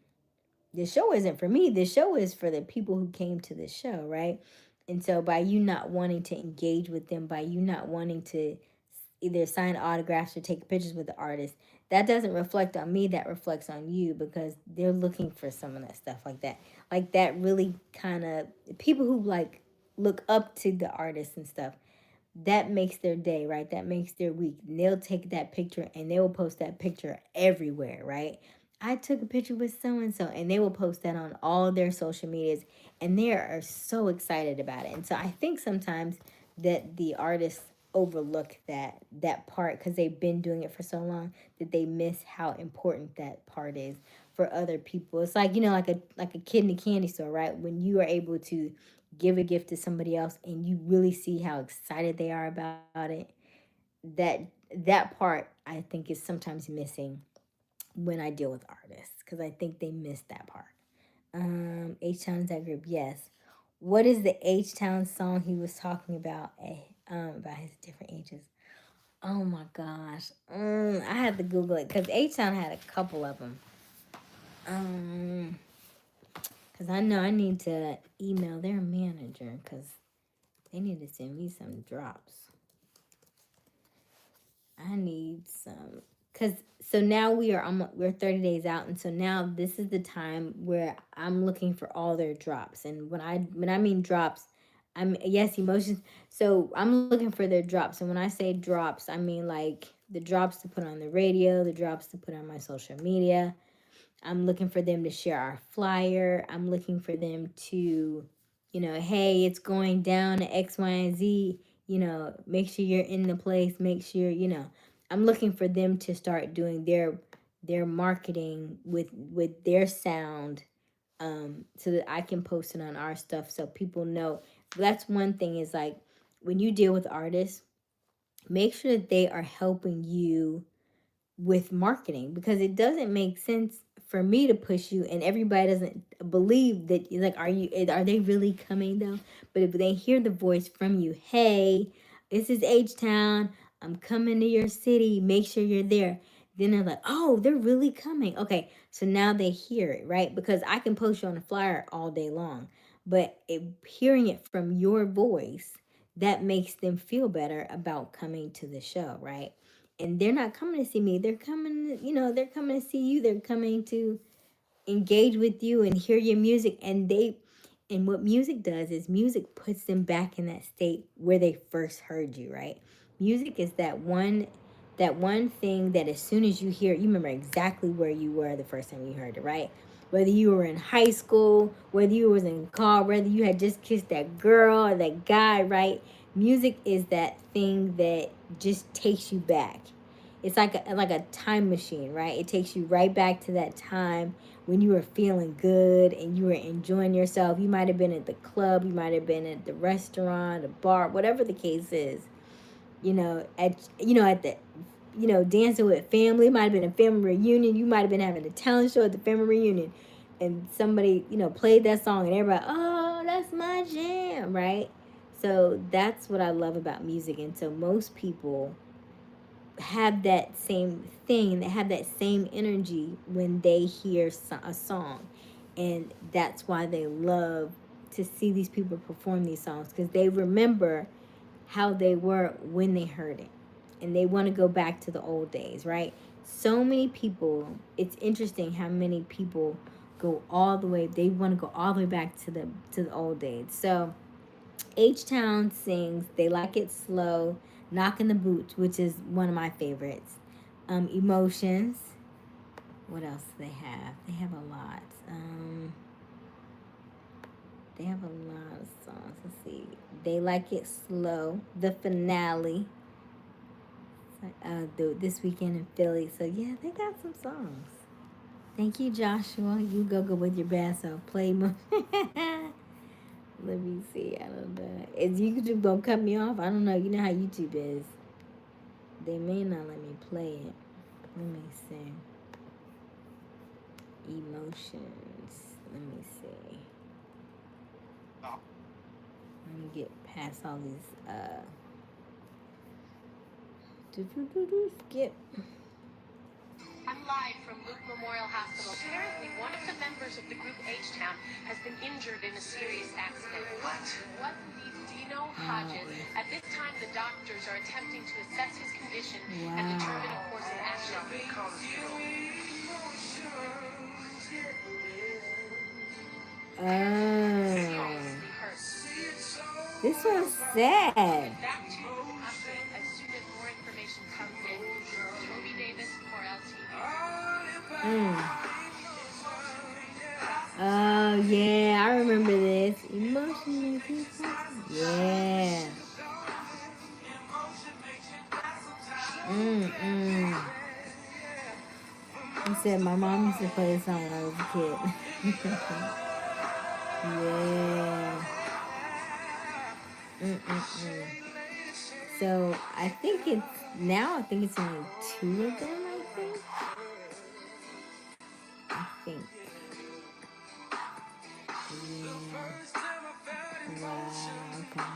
The show isn't for me. The show is for the people who came to the show, right? And so by you not wanting to engage with them, by you not wanting to either sign autographs or take pictures with the artist, that doesn't reflect on me. That reflects on you, because they're looking for some of that stuff like that. Like that really kind of people who like look up to the artists and stuff, that makes their day, right? That makes their week. And they'll take that picture and they will post that picture everywhere, right? I took a picture with so and so, and they will post that on all their social medias, and they are so excited about it. And so I think sometimes that the artists overlook that part because they've been doing it for so long that they miss how important that part is for other people. It's like, like a kid in a candy store, right? When you are able to give a gift to somebody else and you really see how excited they are about it, that that part I think is sometimes missing when I deal with artists, because I think they miss that part. H Town is that group, yes. What is the H Town song he was talking about his different ages? Oh my gosh, I had to Google it because H Town had a couple of them. Because I know I need to email their manager because they need to send me some drops. I need some, cause so now we're 30 days out, and so now this is the time where I'm looking for all their drops. And when I mean drops, yes, emotions. So I'm looking for their drops, and when I say drops, I mean like the drops to put on the radio, the drops to put on my social media. I'm looking for them to share our flyer. I'm looking for them to, hey, it's going down to X, Y, and Z. Make sure you're in the place. Make sure, I'm looking for them to start doing their marketing with their sound, so that I can post it on our stuff so people know. That's one thing is like when you deal with artists, make sure that they are helping you with marketing, because it doesn't make sense for me to push you, and everybody doesn't believe that, like, are they really coming though? But if they hear the voice from you, hey, this is H-Town, I'm coming to your city, make sure you're there, then they're like, oh, they're really coming. Okay, so now they hear it, right? Because I can post you on a flyer all day long, but hearing it from your voice, that makes them feel better about coming to the show, right? And they're not coming to see me. They're coming, they're coming to see you. They're coming to engage with you and hear your music. And what music does is music puts them back in that state where they first heard you, right? Music is that one thing that as soon as you hear it, you remember exactly where you were the first time you heard it, right? Whether you were in high school, whether you was in car, whether you had just kissed that girl or that guy, right? Music is that thing that just takes you back. It's like a time machine, right? It takes you right back to that time when you were feeling good and you were enjoying yourself. You might have been at the club, you might have been at the restaurant, a bar, whatever the case is. At the dancing with family. It might have been a family reunion. You might have been having a talent show at the family reunion, and somebody played that song, and everybody, oh, that's my jam, right? So that's what I love about music, and so most people have that same thing. They have that same energy when they hear a song, and that's why they love to see these people perform these songs, because they remember how they were when they heard it, and they want to go back to the old days, right? So many people, it's interesting how many people go all the way, they want to go all the way back to the old days. So H-Town sings They Like It Slow, Knocking the Boots, which is one of my favorites. Emotions. What else do they have? They have a lot. They have a lot of songs. Let's see. They Like It Slow, the finale. This weekend in Philly. So yeah, they got some songs. Thank you, Joshua. You go with your bass off. Play more. Let me see. I don't know. Is YouTube gonna cut me off? I don't know. You know how YouTube is. They may not let me play it. Let me see. Emotions. Let me see. Let me get past all these. Skip. I'm live from Luke Memorial Hospital. Apparently, one of the members of the group H-Town has been injured in a serious accident. What leads Dino Hodges? At this time, the doctors are attempting to assess his condition and determine a course of action. This one's sad. Back to you with an update as soon as more information comes in. Toby Davis for LTV. Oh yeah, I remember this. Emotion. Yeah. I said my mom used to play this song when I was a kid. Yeah. So I think it's only 2 of them. I think. Yeah. Wow. Okay.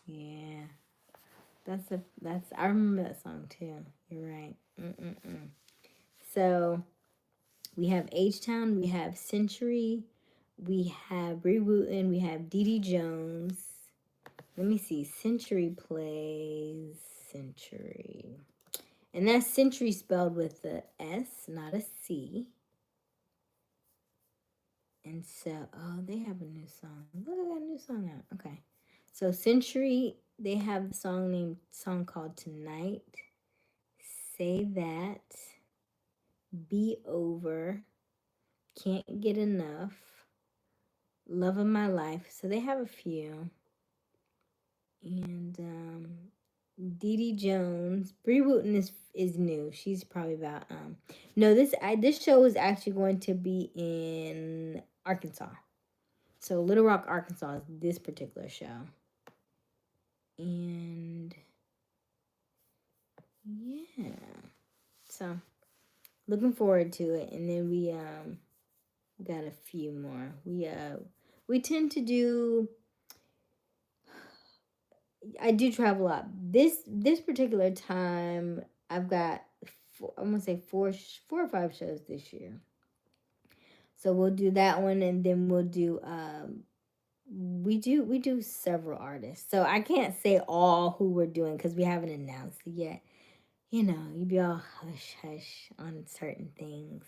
Yeah. I remember that song too. You're right. So we have H-Town, we have Century, we have Bree Wooten, we have Dee Dee Jones. Let me see. Century plays Century. And that's Century spelled with the S, not a C. And so, they have a new song. Look, I got a new song out. Okay. So Century, they have a song called Tonight. Say That. Be Over. Can't Get Enough. Love of My Life. So they have a few. And Dee Dee Jones. Bree Wooten is new. She's probably about no, this show is actually going to be in Arkansas. So Little Rock, Arkansas is this particular show. And yeah. So looking forward to it. And then we got a few more. We tend to do. I do travel a lot. This particular time, I've got I'm gonna say four or five shows this year. So we'll do that one, and then we'll do we do several artists. So I can't say all who we're doing because we haven't announced it yet. You know, you be all hush hush on certain things.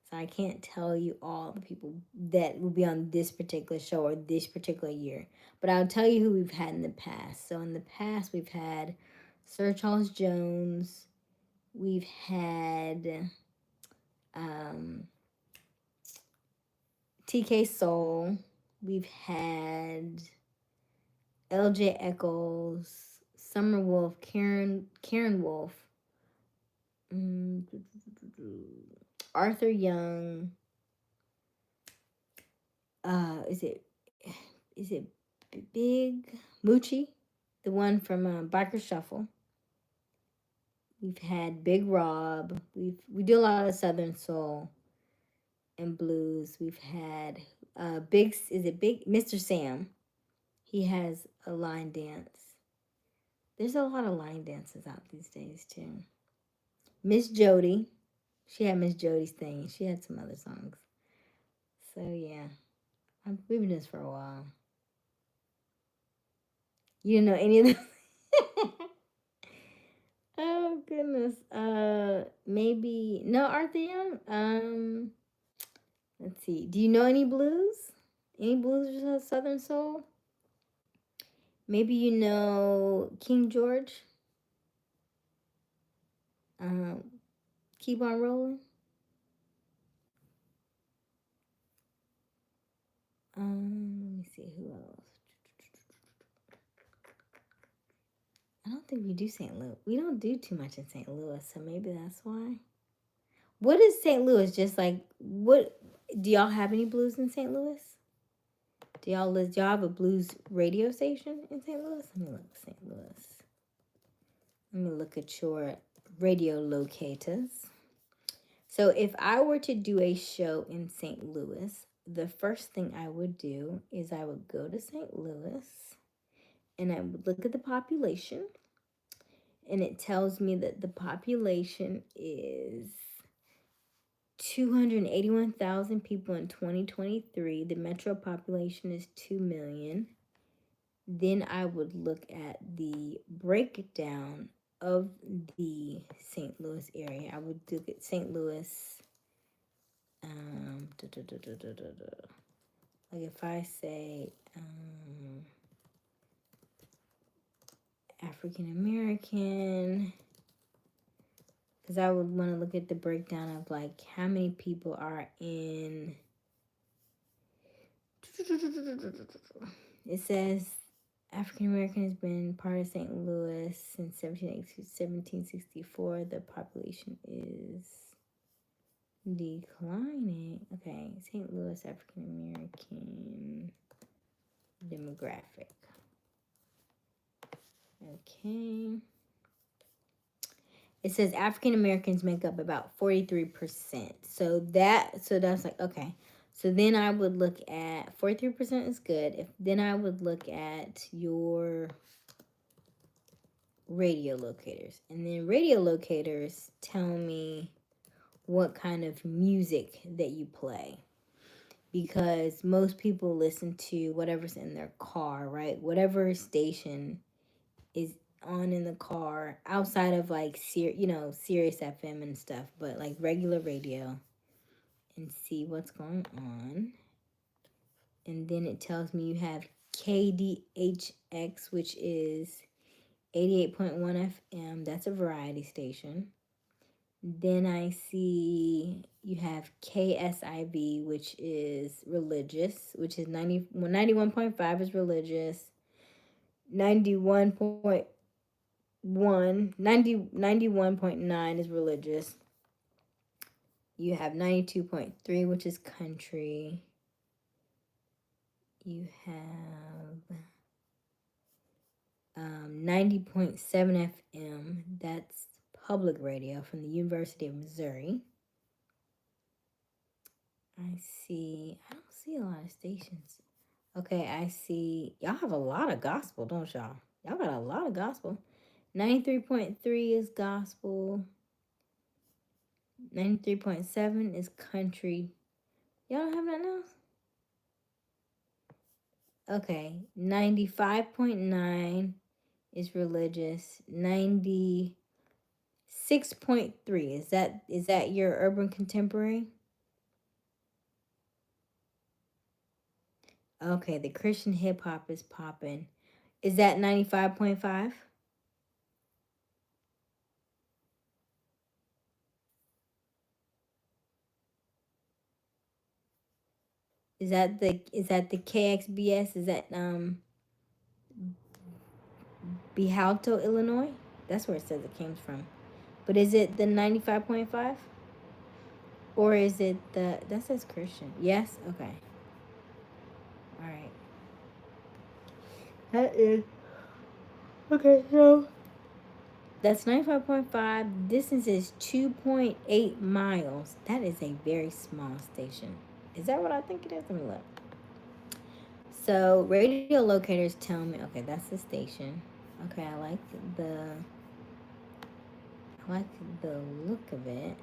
So I can't tell you all the people that will be on this particular show or this particular year. But I'll tell you who we've had in the past. So in the past, we've had Sir Charles Jones. We've had um, TK Soul. We've had LJ Echols, Summer Wolf, Karen Wolf, Arthur Young. Is it Big Moochie, the one from Biker Shuffle? We've had Big Rob. We do a lot of Southern soul and blues. We've had Big Mr. Sam? He has a line dance. There's a lot of line dances out these days too. Miss Jody. She had Miss Jody's thing. She had some other songs. So yeah. We've been doing this for a while. You didn't know any of this? Oh goodness. Maybe no Arthur Young. Let's see. Do you know any blues? Any blues or Southern soul? Maybe you know King George. Keep on rolling. Let me see who else. I don't think we do St. Louis. We don't do too much in St. Louis, so maybe that's why. What is St. Louis? Just like what? Do y'all have any blues in St. Louis? Do y'all have a blues radio station in St. Louis? Let me look St. Louis. Let me look at your radio locators. So if I were to do a show in St. Louis, the first thing I would do is I would go to St. Louis and I would look at the population, and it tells me that the population is 281,000 people in 2023. The metro population is 2 million. Then I would look at the breakdown of the St. Louis area. I would look at St. Louis. Like if I say African American, because I would want to look at the breakdown of like how many people are in. It says African American has been part of St. Louis since 1764. The population is declining. Okay, St. Louis African American demographic. Okay. It says African Americans make up about 43%. So that's like okay. So then I would look at 43% is good. Then I would look at your radio locators. And then radio locators tell me what kind of music that you play. Because most people listen to whatever's in their car, right? Whatever station is on in the car outside of like Sirius FM and stuff, but like regular radio, and see what's going on. And then it tells me you have KDHX, which is 88.1 FM. That's a variety station. Then I see you have KSIV, which is religious, which is 91.5 is religious. 91.9 is religious. You have 92.3, which is country. You have 90.7 FM. That's public radio from the University of Missouri. I don't see a lot of stations. Okay, I see. Y'all have a lot of gospel, don't y'all? Y'all got a lot of gospel. 93.3 is gospel. 93.7 is country. Y'all don't have nothing else? Okay, 95.9 is religious. 96.3 is that your urban contemporary? Okay, the Christian hip hop is popping. Is that 95.5? Is that the KXBS? Is that Behalto, Illinois? That's where it says it came from. But is it the 95.5? Or is it that says Christian? Yes? Okay. All right. That is okay, so that's 95.5. Distance is 2.8 miles. That is a very small station. Is that what I think it is? Let me look. So radio locators tell me, okay, that's the station. Okay, the I like the look of it,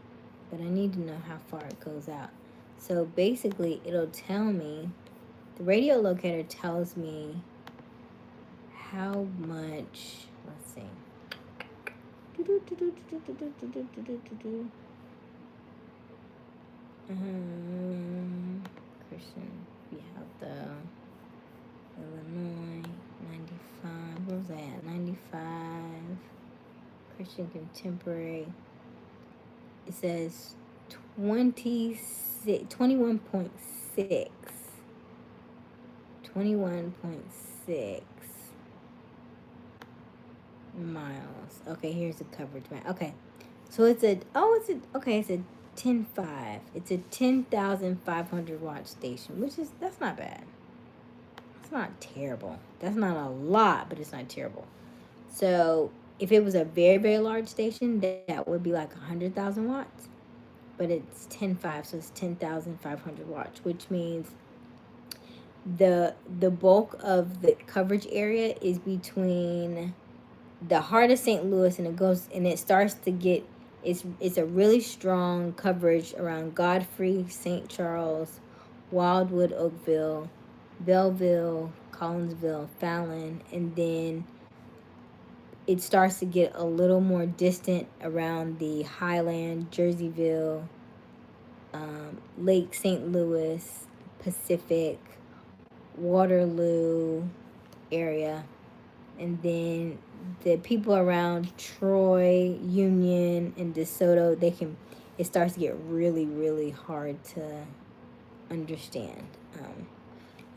but I need to know how far it goes out. So basically, it'll tell me, the radio locator tells me how much, let's see. Christian Behalto, Illinois, 95. Where was I at? 95. Christian Contemporary. It says 21.6. 21.6 miles. Okay, here's the coverage map. Okay. So it's a 10.5. It's a 10,500 watt station, that's not bad. It's not terrible. That's not a lot, but it's not terrible. So if it was a very, very large station, that would be like 100,000 watts. But it's 10.5, so it's 10,500 watts, which means the bulk of the coverage area is between the heart of St. Louis, and it starts to get, it's a really strong coverage around Godfrey, St. Charles, Wildwood, Oakville, Belleville, Collinsville, Fallon, and then it starts to get a little more distant around the Highland, Jerseyville, Lake St. Louis, Pacific, Waterloo area, and then the people around Troy, Union, and DeSoto, it starts to get really, really hard to understand.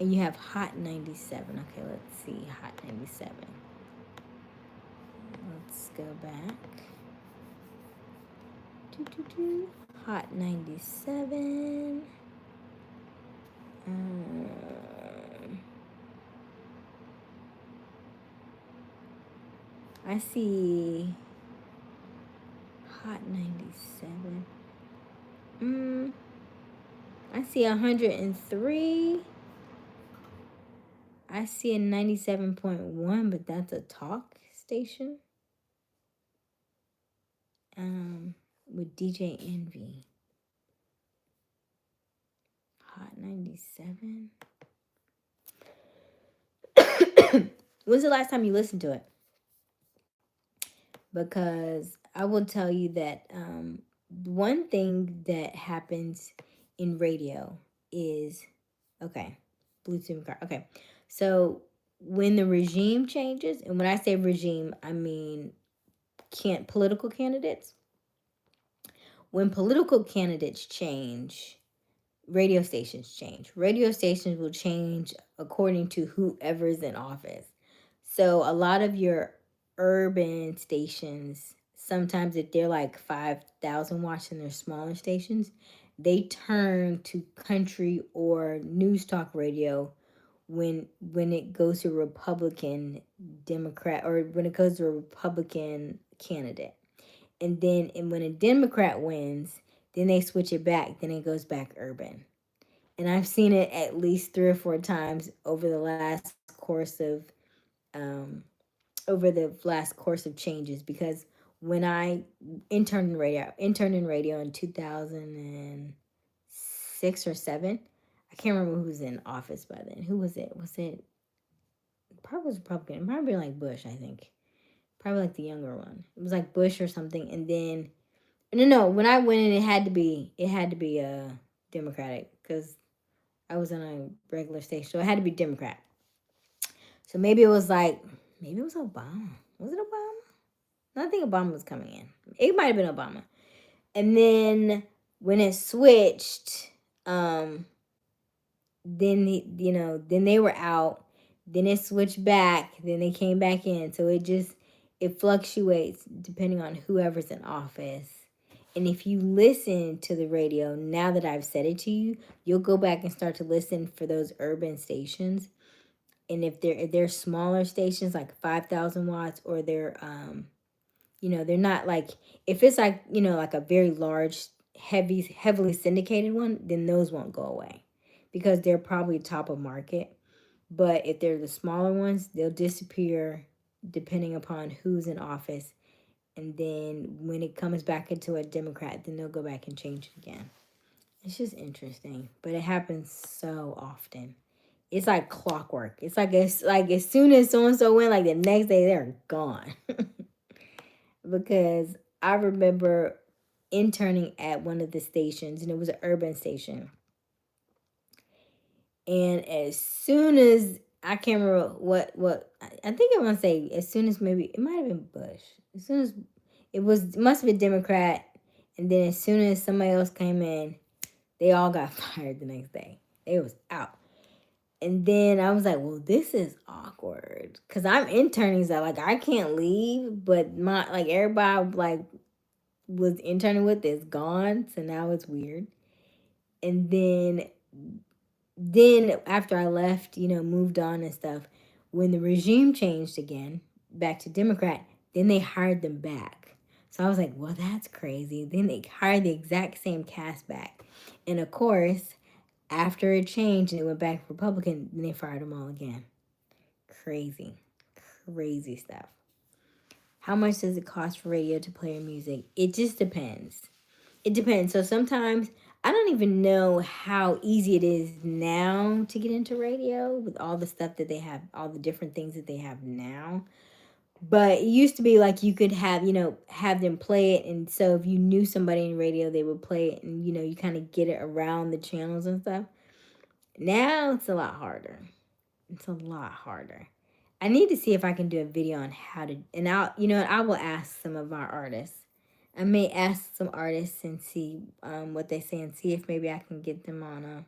And you have Hot 97. Okay, let's see, Hot 97. Let's go back. Hot 97. I see Hot 97. I see 103. I see a 97.1, but that's a talk station. With DJ Envy. Hot 97. When's the last time you listened to it? Because I will tell you that one thing that happens in radio is, okay, Bluetooth car. Okay, so when the regime changes, and when I say regime, I mean political candidates. When political candidates change, radio stations change. Radio stations will change according to whoever's in office. So a lot of your urban stations, sometimes if they're like 5,000 watts and they're smaller stations, they turn to country or news talk radio when it goes to Republican Democrat, or when it goes to a Republican candidate. And when a Democrat wins, then they switch it back. Then it goes back urban. And I've seen it at least 3 or 4 times um, over the last course of changes. Because when I interned in radio in 2006 or seven. I can't remember who was in office by then. Who was it? Was it probably was Republican? It might have been like Bush, I think. Probably like the younger one. It was like Bush or something. And then no, when I went in, it had to be Democratic because I was on a regular station, so it had to be Democrat. So maybe it was Obama. Was it Obama? No, I think Obama was coming in. It might have been Obama. And then when it switched, um, then they were out. Then it switched back. Then they came back in. So it fluctuates depending on whoever's in office. And if you listen to the radio, now that I've said it to you, you'll go back and start to listen for those urban stations. And if they're smaller stations like 5,000 watts, or they're not like, if it's like, like a very large, heavily syndicated one, then those won't go away because they're probably top of market. But if they're the smaller ones, they'll disappear depending upon who's in office. And then when it comes back into a Democrat, then they'll go back and change it again. It's just interesting, but it happens so often. It's like clockwork. It's like as soon as so and so went, like the next day they're gone. Because I remember interning at one of the stations, and it was an urban station. And as soon as I can't remember what I think I want to say, as soon as maybe it might have been Bush. As soon as it must have been Democrat, and then as soon as somebody else came in, they all got fired the next day. They was out. And then I was like, well, this is awkward. Cause I'm interning, so like I can't leave, but my like everybody like was interning with is gone. So now it's weird. And then after I left, moved on and stuff, when the regime changed again, back to Democrat, then they hired them back. So I was like, well, that's crazy. Then they hired the exact same cast back. And of course, after it changed and it went back Republican, then they fired them all again. Crazy. Crazy stuff. How much does it cost for radio to play your music? It just depends. It depends. So sometimes I don't even know how easy it is now to get into radio with all the stuff that they have, all the different things that they have now. But it used to be like you could have them play it. And so if you knew somebody in radio, they would play it, and, you kind of get it around the channels and stuff. Now it's a lot harder. It's a lot harder. I need to see if I can do a video on how to, and I will ask some of our artists. I may ask some artists and see what they say, and see if maybe I can get them on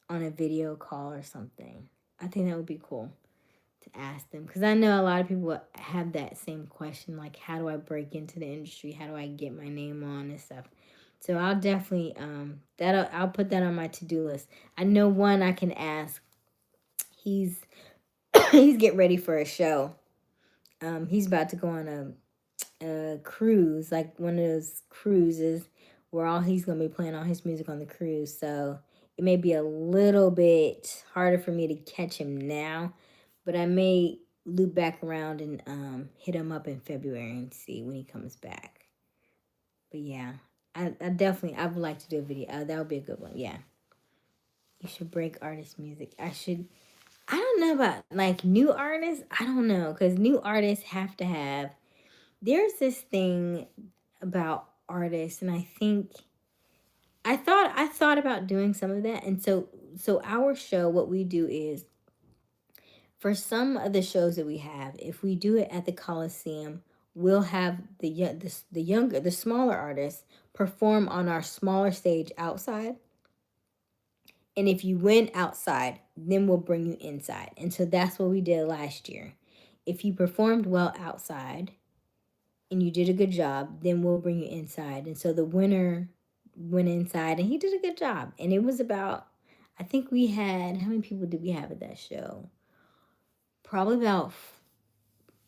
a video call or something. I think that would be cool to ask them, because I know a lot of people have that same question, like how do I break into the industry? How do I get my name on and stuff? So I'll definitely I'll put that on my to-do list. I know one I can ask. He's he's getting ready for a show. He's about to go on a cruise, like one of those cruises where all he's gonna be playing all his music on the cruise. So it may be a little bit harder for me to catch him now, but I may loop back around and hit him up in February and see when he comes back. But yeah, I would like to do a video. That would be a good one. Yeah, you should break artist music. I don't know about like new artists. I don't know, because new artists have to have. There's this thing about artists, and I thought about doing some of that. And so our show, what we do is, for some of the shows that we have, if we do it at the Coliseum, we'll have the smaller artists perform on our smaller stage outside. And if you win outside, then we'll bring you inside. And so that's what we did last year. If you performed well outside and you did a good job, then we'll bring you inside. And so the winner went inside, and he did a good job. And it was about, I think we had, how many people did we have at that show? Probably about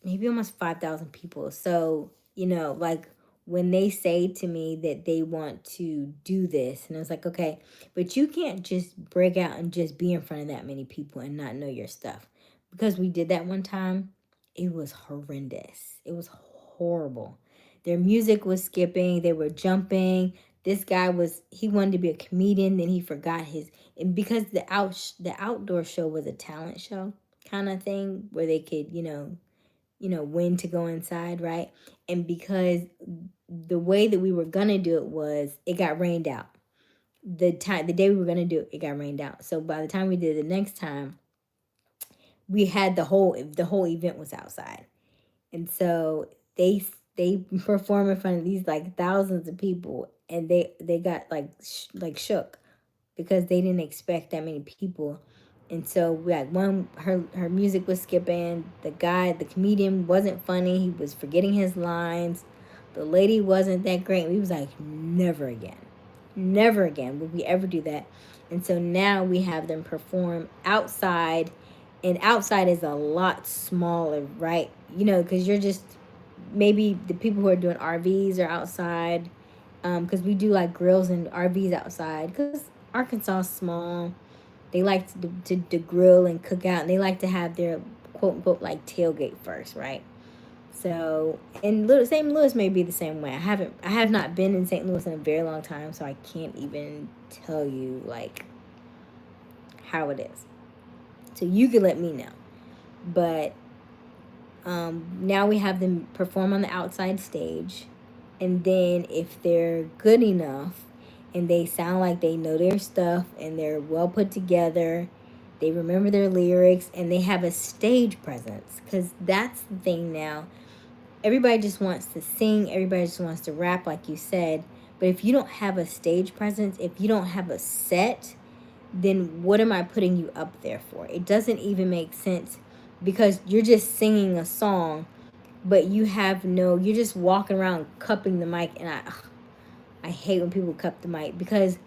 maybe almost 5,000 people. So, like when they say to me that they want to do this, and I was like, okay, but you can't just break out and just be in front of that many people and not know your stuff. Because we did that one time, it was horrendous. It was horrible. Their music was skipping, they were jumping. This guy he wanted to be a comedian, then he forgot his, and because the outdoor show was a talent show kind of thing where they could, when to go inside, right? And because the way that we were gonna do it was it got rained out. The day we were gonna do it, it got rained out. So by the time we did it the next time, we had the whole event was outside. And so they perform in front of these like thousands of people, and they got like shook because they didn't expect that many people. And so we had her music was skipping. The comedian wasn't funny. He was forgetting his lines. The lady wasn't that great. We was like, never again. Never again would we ever do that. And so now we have them perform outside, and outside is a lot smaller, right? Because you're just, maybe the people who are doing RVs are outside, because we do like grills and RVs outside, because Arkansas is small. They like to grill and cook out, and they like to have their quote unquote like tailgate first, right? So, and St. Louis may be the same way. I have not been in St. Louis in a very long time, so I can't even tell you like how it is. So you could let me know. But now we have them perform on the outside stage, and then if they're good enough and they sound like they know their stuff and they're well put together, they remember their lyrics, and they have a stage presence, because that's the thing now. Everybody just wants to sing, everybody just wants to rap, like you said. But if you don't have a stage presence, if you don't have a set, then what am I putting you up there for? It doesn't even make sense, because you're just singing a song, but you're just walking around cupping the mic. And I hate when people cup the mic, because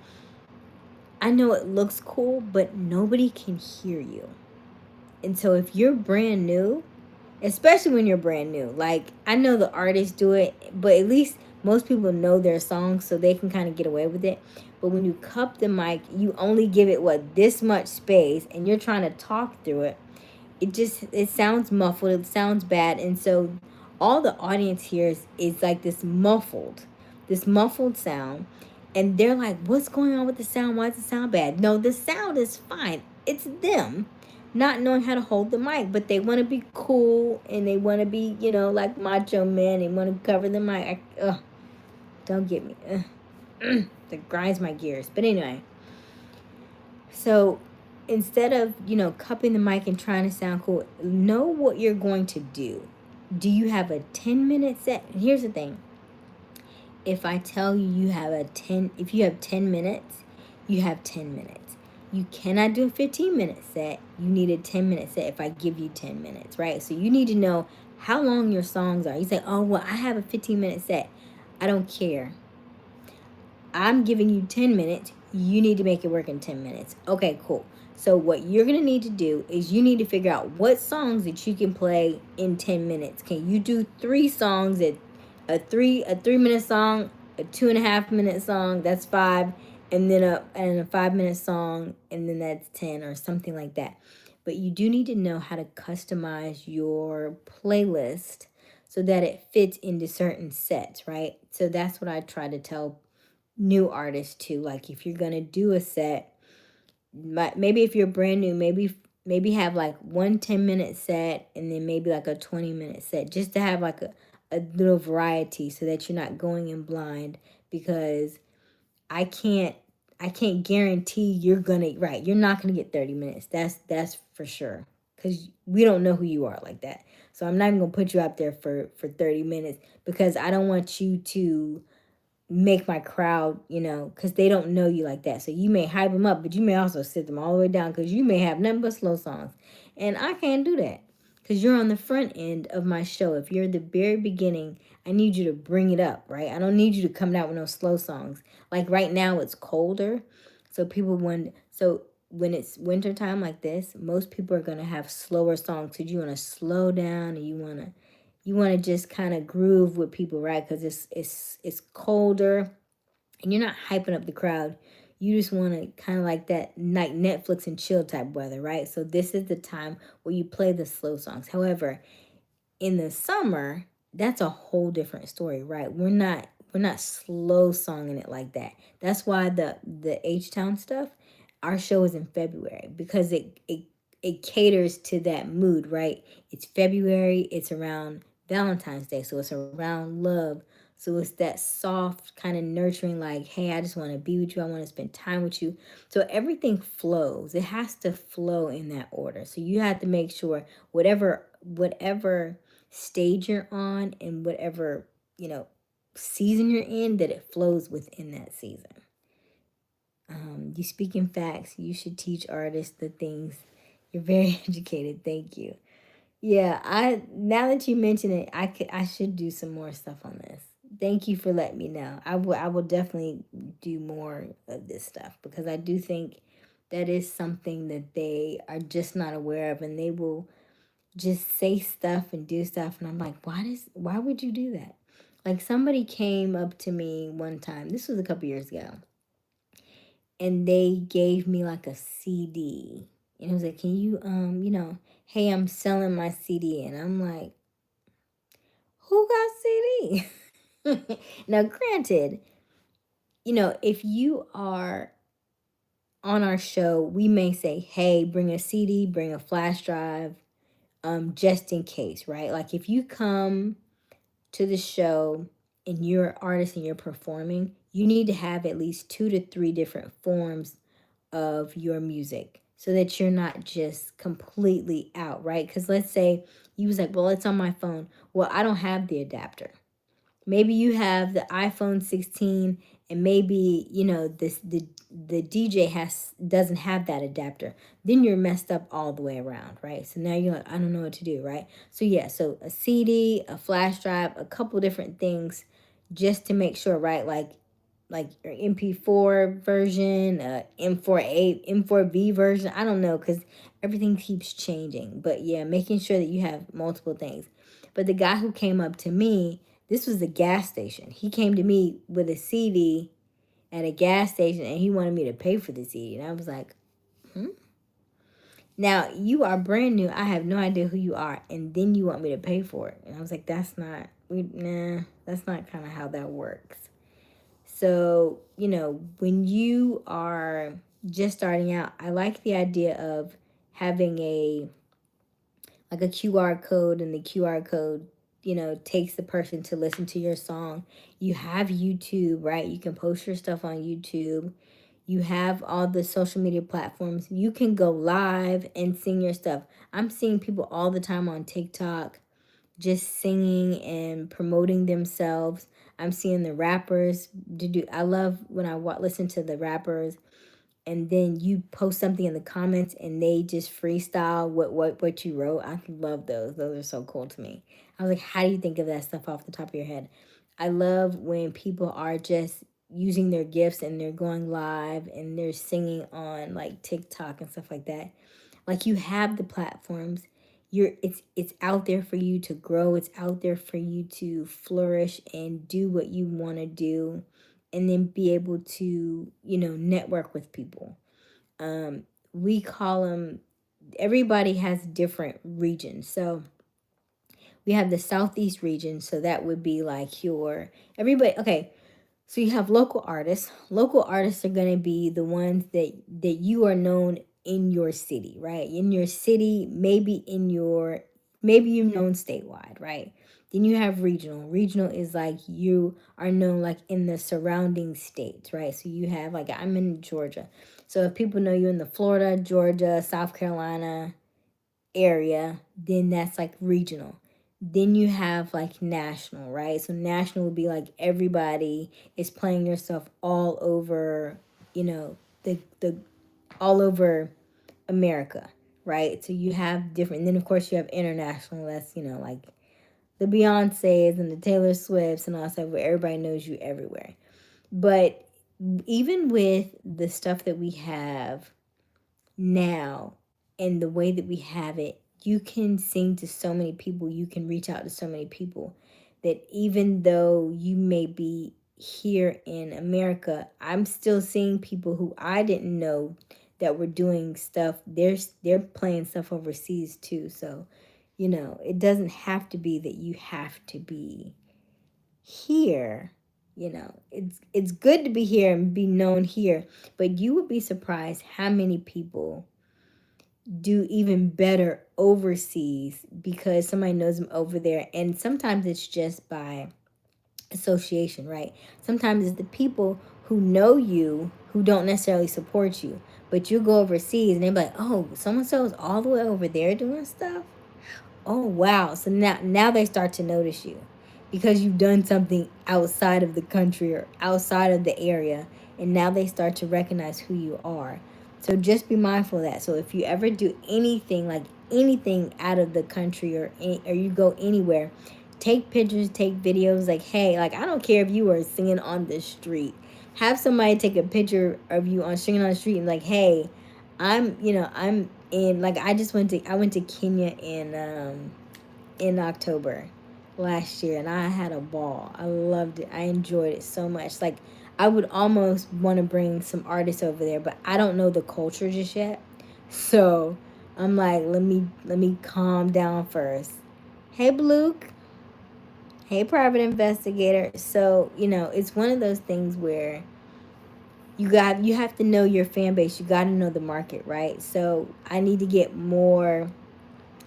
I know it looks cool, but nobody can hear you. And so if you're brand new, especially when you're brand new, like, I know the artists do it, but at least most people know their songs, so they can kind of get away with it. But when you cup the mic, you only give it this much space, and you're trying to talk through it. It sounds muffled, it sounds bad. And so all the audience hears is like this muffled sound. And they're like, what's going on with the sound? Why does it sound bad? No, the sound is fine. It's them not knowing how to hold the mic, but they want to be cool, and they want to be, like Macho Man. They want to cover the mic. Don't get me. That grinds my gears. But anyway, so instead of, cupping the mic and trying to sound cool, know what you're going to do. Do you have a 10-minute set? And here's the thing. If I tell you if you have 10 minutes, you have 10 minutes. You cannot do a 15-minute set. You need a 10-minute set if I give you 10 minutes, right? So you need to know how long your songs are. You say, oh, well, I have a 15-minute set. I don't care. I'm giving you 10 minutes. You need to make it work in 10 minutes. Okay, cool. So what you're going to need to do is you need to figure out what songs that you can play in 10 minutes. Can you do 3 songs at a 3-minute song, a 2.5-minute song, that's 5, and then a 5-minute song, and then that's 10, or something like that. But you do need to know how to customize your playlist so that it fits into certain sets, right? So that's what I try to tell new artists too. Like, if you're gonna do a set, maybe if you're brand new, maybe have like 10-minute set, and then maybe like a 20-minute set, just to have like a little variety, so that you're not going in blind. Because I can't guarantee you're not gonna get 30 minutes. That's for sure, because we don't know who you are like that. So I'm not even gonna put you out there for 30 minutes, because I don't want you to make my crowd, because they don't know you like that. So you may hype them up, but you may also sit them all the way down, because you may have nothing but slow songs. And I can't do that, because you're on the front end of my show. If you're the very beginning, I need you to bring it up, right? I don't need you to come out with no slow songs. Like right now, it's colder. So when it's wintertime like this, most people are going to have slower songs, because you want to slow down, and you want to you want to just kind of groove with people, right? Because it's colder and you're not hyping up the crowd. You just want to kind of like that night Netflix and chill type weather, right? So this is the time where you play the slow songs. However, in the summer, that's a whole different story, right? We're not slow songing it like that. That's why the H Town stuff, our show is in February because it caters to that mood, right? It's February, it's around Valentine's Day, so it's around love. So it's that soft kind of nurturing, like, hey, I just want to be with you. I want to spend time with you. So everything flows. It has to flow in that order. So you have to make sure whatever stage you're on and whatever, season you're in, that it flows within that season. You speak in facts. You should teach artists the things. You're very educated. Thank you. Yeah, I now that you mention it, I should do some more stuff on this. Thank you for letting me know. I will definitely do more of this stuff because I do think that is something that they are just not aware of, and they will just say stuff and do stuff, and I'm like, why would you do that? Like, somebody came up to me one time, this was a couple years ago, and they gave me like a CD, and it was like, can you hey, I'm selling my CD, and I'm like, who got CD? Now granted, if you are on our show, we may say, hey, bring a CD, bring a flash drive, just in case, right? Like, if you come to the show and you're an artist and you're performing, you need to have at least 2 to 3 different forms of your music so that you're not just completely out, right? Because let's say you was like, well, it's on my phone. Well, I don't have the adapter. Maybe you have the iPhone 16 and maybe, the DJ doesn't have that adapter. Then you're messed up all the way around, right? So now you're like, I don't know what to do, right? So yeah, so a CD, a flash drive, a couple different things just to make sure, right? Like your MP4 version, M4A, M4V version. I don't know, because everything keeps changing. But yeah, making sure that you have multiple things. But the guy who came up to me, this was a gas station. He came to me with a CD at a gas station, and he wanted me to pay for the CD. And I was like, Now, you are brand new. I have no idea who you are. And then you want me to pay for it. And I was like, that's not kind of how that works. So, when you are just starting out, I like the idea of having a QR code, and the QR code, takes the person to listen to your song. You have YouTube, right? You can post your stuff on YouTube. You have all the social media platforms. You can go live and sing your stuff. I'm seeing people all the time on TikTok just singing and promoting themselves. I'm seeing the rappers I love when I listen to the rappers, and then you post something in the comments and they just freestyle what you wrote. I love those. Those are so cool to me. I was like, how do you think of that stuff off the top of your head? I love when people are just using their gifts and they're going live and they're singing on like TikTok and stuff like that. Like, you have the platforms. It's out there for you to grow. It's out there for you to flourish and do what you want to do, and then be able to, network with people. We call them, everybody has different regions. So we have the Southeast region. So that would be like everybody. Okay. So you have local artists. Local artists are going to be the ones that you are known in your city, right? In your city, maybe you're known statewide, right? Then you have regional. Regional is like you are known like in the surrounding states, right? So you have, like, I'm in Georgia. So if people know you in the Florida, Georgia, South Carolina area, then that's like regional. Then you have like national, right? So national would be like everybody is playing your stuff all over, the all over America, right? So you have different. And then of course you have international. That's like the Beyoncés and the Taylor Swifts and all that stuff, where everybody knows you everywhere. But even with the stuff that we have now and the way that we have it, you can sing to so many people, you can reach out to so many people, that even though you may be here in America, I'm still seeing people who I didn't know that were doing stuff. They're playing stuff overseas too. So, it doesn't have to be that you have to be here. It's good to be here and be known here, but you would be surprised how many people do even better overseas because somebody knows them over there. And sometimes it's just by association, right? Sometimes it's the people who know you who don't necessarily support you, but you go overseas and they're like, oh, so and so is all the way over there doing stuff. Oh wow. So now they start to notice you because you've done something outside of the country or outside of the area, and now they start to recognize who you are. So just be mindful of that. So if you ever do anything, like anything out of the country, or you go anywhere, take pictures, take videos. Like, hey, like, I don't care if you are singing on the street. Have somebody take a picture of you on singing on the street and like, hey, I'm in, like, I went to Kenya in October last year, and I had a ball. I loved it. I enjoyed it so much. Like, I would almost want to bring some artists over there, but I don't know the culture just yet. So I'm like, let me calm down first. Hey, Luke. Hey, private investigator. So, it's one of those things where you have to know your fan base. You got to know the market, right? So I need to get more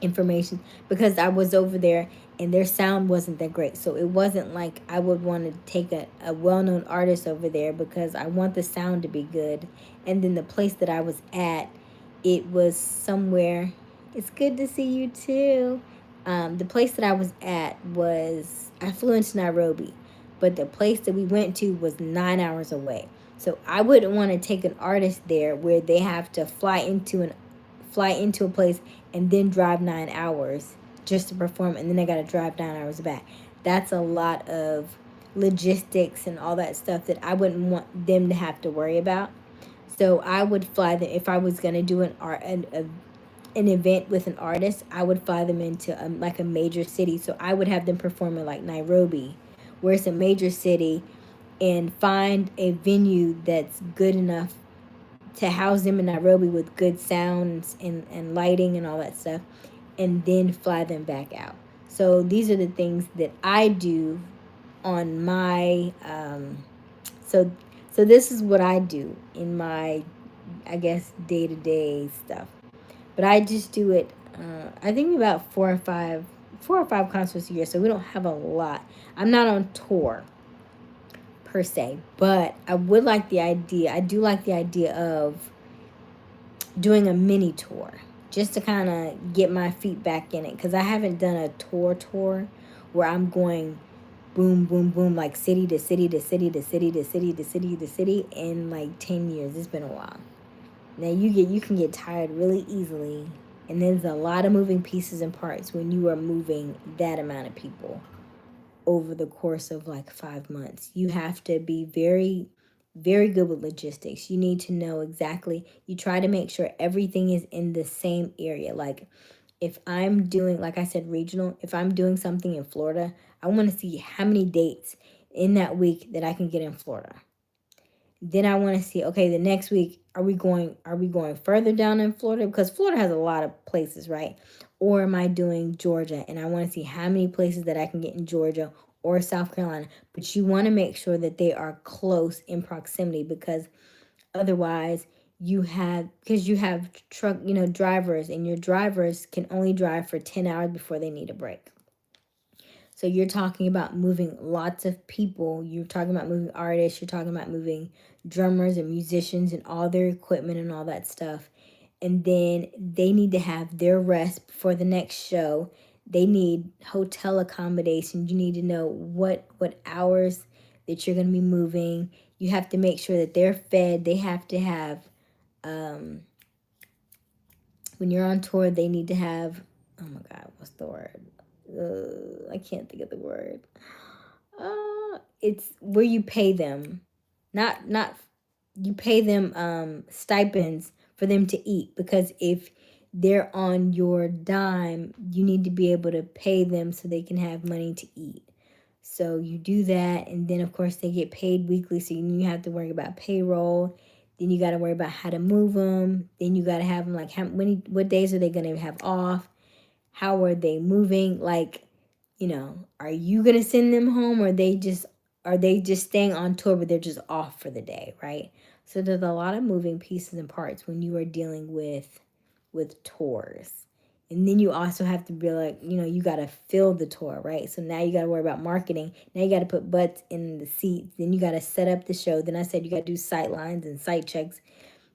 information because I was over there and their sound wasn't that great. So it wasn't like I would want to take a well-known artist over there because I want the sound to be good. And then the place that I was at, it was somewhere. It's good to see you too. The place that I was at was, I flew into Nairobi, but the place that we went to was 9 hours away. So I wouldn't want to take an artist there where they have to fly into a place and then drive 9 hours just to perform, and then they got to drive 9 hours back. That's a lot of logistics and all that stuff that I wouldn't want them to have to worry about. So I would fly them if I was gonna do an event with an artist. I would fly them into like a major city. So I would have them perform in like Nairobi, where it's a major city, and find a venue that's good enough to house them in Nairobi with good sounds and lighting and all that stuff, and then fly them back out. So these are the things that I do on my so this is what I do in my, I guess, day-to-day stuff. But I just do it, I think about four or five concerts a year, so we don't have a lot. I'm not on tour per se, but I would like the idea. I do like the idea of doing a mini tour just to kind of get my feet back in it, because I haven't done a tour where I'm going boom boom boom, like city to city to city to city to city to city to city in like 10 years. It's been a while. Now you can get tired really easily, and there's a lot of moving pieces and parts when you are moving that amount of people over the course of like 5 months. You have to be very, very good with logistics. You need to know exactly, you try to make sure everything is in the same area. Like, if I'm doing, like I said, regional, if I'm doing something in Florida, I want to see how many dates in that week that I can get in Florida. Then I want to see, okay, the next week, are we going further down in Florida? Because Florida has a lot of places, right? Or am I doing Georgia? And I want to see how many places that I can get in Georgia or South Carolina. But you want to make sure that they are close in proximity, because otherwise you have drivers, and your drivers can only drive for 10 hours before they need a break. So you're talking about moving lots of people. You're talking about moving artists. You're talking about moving drummers and musicians and all their equipment and all that stuff. And then they need to have their rest before the next show. They need hotel accommodation. You need to know what hours that you're going to be moving. You have to make sure that they're fed. They have to have, when you're on tour, they need to have, oh my God, what's the word? I can't think of the word. It's where you pay them, not you pay them stipends for them to eat, because if they're on your dime. You need to be able to pay them so they can have money to eat. So you do that, and then of course they get paid weekly, so you have to worry about payroll. Then you got to worry about how to move them. Then you got to have them like what days are they going to have off? How are they moving? Like, are you going to send them home, or are they just staying on tour but they're just off for the day, right? So there's a lot of moving pieces and parts when you are dealing with tours. And then you also have to be like, you got to fill the tour, right? So now you got to worry about marketing. Now you got to put butts in the seats. Then you got to set up the show. Then I said you got to do sight lines and sight checks.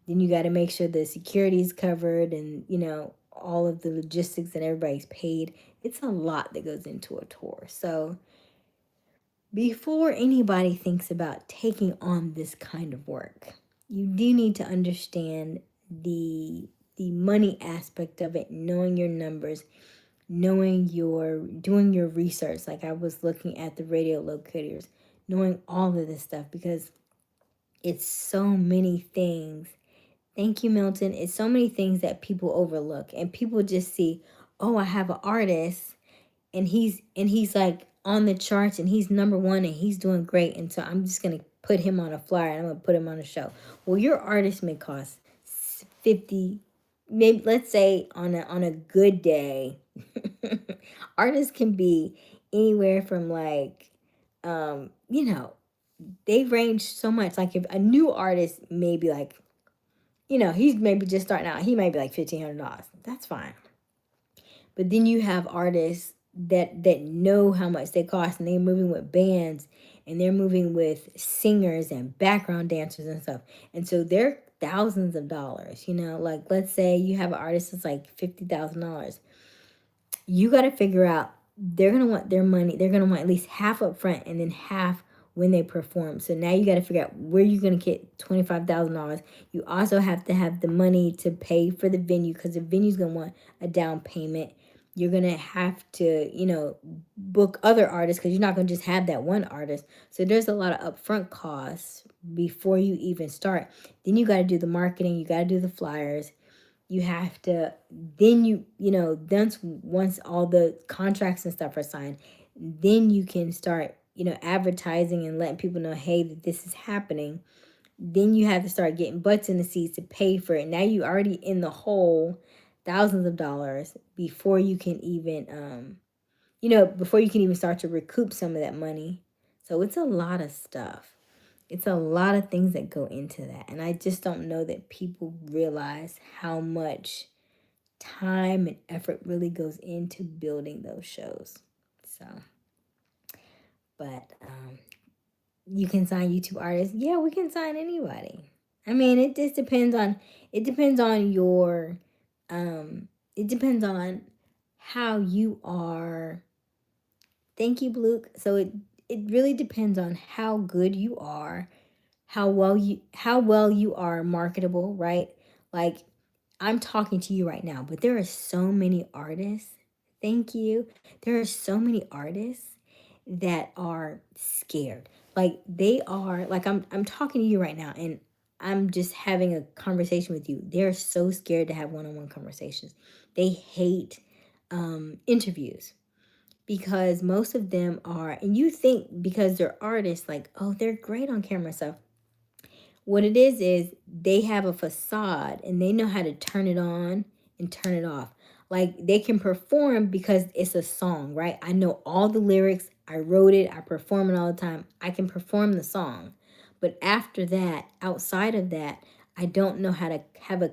Then you got to make sure the security is covered and, all of the logistics and everybody's paid. It's a lot that goes into a tour. So before anybody thinks about taking on this kind of work, you do need to understand the money aspect of it, knowing your numbers, doing your research. Like I was looking at the radio locators, knowing all of this stuff, because it's so many things. Thank you, Milton. It's so many things that people overlook, and people just see, oh, I have an artist and he's like on the charts and he's number one and he's doing great, and so I'm just gonna put him on a flyer and I'm gonna put him on a show. Well, your artist may cost 50, maybe, let's say on a good day. Artists can be anywhere from like they range so much. Like if a new artist may be like, he's maybe just starting out, he may be like $1,500. That's fine. But then you have artists that know how much they cost, and they're moving with bands, and they're moving with singers and background dancers and stuff. And so they're thousands of dollars, like let's say you have an artist that's like $50,000. You got to figure out, they're going to want their money. They're going to want at least half up front and then half when they perform. So now you got to figure out where you're going to get $25,000. You also have to have the money to pay for the venue, because the venue's going to want a down payment. You're going to have to, book other artists, because you're not going to just have that one artist. So there's a lot of upfront costs before you even start. Then you got to do the marketing. You got to do the flyers. You have to, then once all the contracts and stuff are signed, then you can start, advertising and letting people know, hey, that this is happening. Then you have to start getting butts in the seats to pay for it. Now you already in the hole, thousands of dollars before you can even, before you can even start to recoup some of that money. So it's a lot of stuff. It's a lot of things that go into that. And I just don't know that people realize how much time and effort really goes into building those shows. So, but you can sign YouTube artists. Yeah, we can sign anybody. I mean, it just depends on, your, it depends on how you are. Thank you, Luke. So it really depends on how good you are, how well you are marketable, right? Like I'm talking to you right now, but there are so many artists. Thank you. There are so many artists that are scared. Like they are, like I'm talking to you right now and I'm just having a conversation with you. They're so scared to have one-on-one conversations. They hate interviews, because most of them are, and you think because they're artists, like, oh, they're great on camera stuff. What it is they have a facade and they know how to turn it on and turn it off. Like they can perform because it's a song, right? I know all the lyrics. I wrote it. I perform it all the time. I can perform the song. But after that, outside of that, I don't know how to have a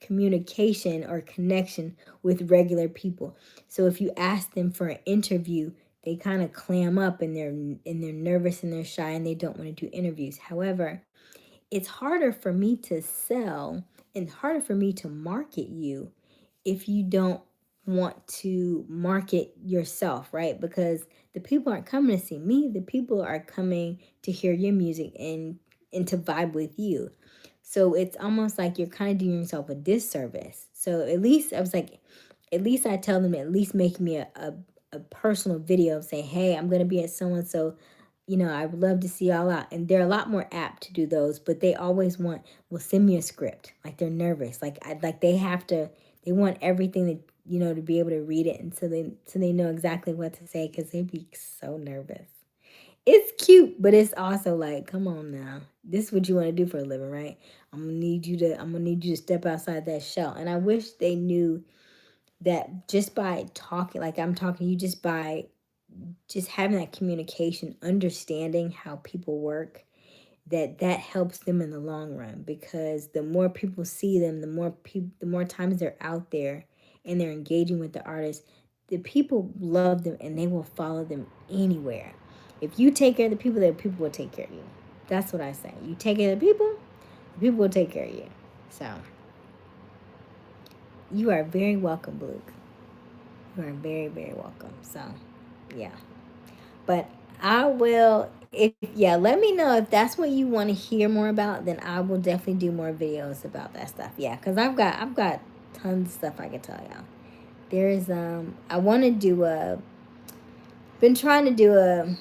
communication or connection with regular people. So if you ask them for an interview, they kind of clam up and they're nervous and they're shy and they don't want to do interviews. However, it's harder for me to sell and harder for me to market you if you don't want to market yourself, right? Because the people aren't coming to see me. The people are coming to hear your music and to vibe with you. So it's almost like you're kind of doing yourself a disservice. So at least I was like, at least I tell them, at least make me a personal video of saying, hey, I'm going to be at so-and-so, I would love to see y'all out. And they're a lot more apt to do those, but they always want, well, send me a script. Like they're nervous. Like they have to They want everything that, you know, to be able to read it, and so they know exactly what to say, because they'd be so nervous. It's cute, but it's also like, come on now. This is what you want to do for a living, right? I'm gonna need you to step outside that shell. And I wish they knew that just by talking, like I'm talking to you, just by just having that communication, understanding how people work, that helps them in the long run, because the more people see them, the more times they're out there and they're engaging with the artist, the people love them and they will follow them anywhere. If you take care of the people will take care of you. That's what I say. You take care of the people will take care of you. So you are very welcome, Luke. You are very, very welcome. So yeah. But I will, if yeah, let me know if that's what you want to hear more about, then I will definitely do more videos about that stuff. Yeah, cuz I've got tons of stuff I can tell y'all. There is I want to do a been trying to do a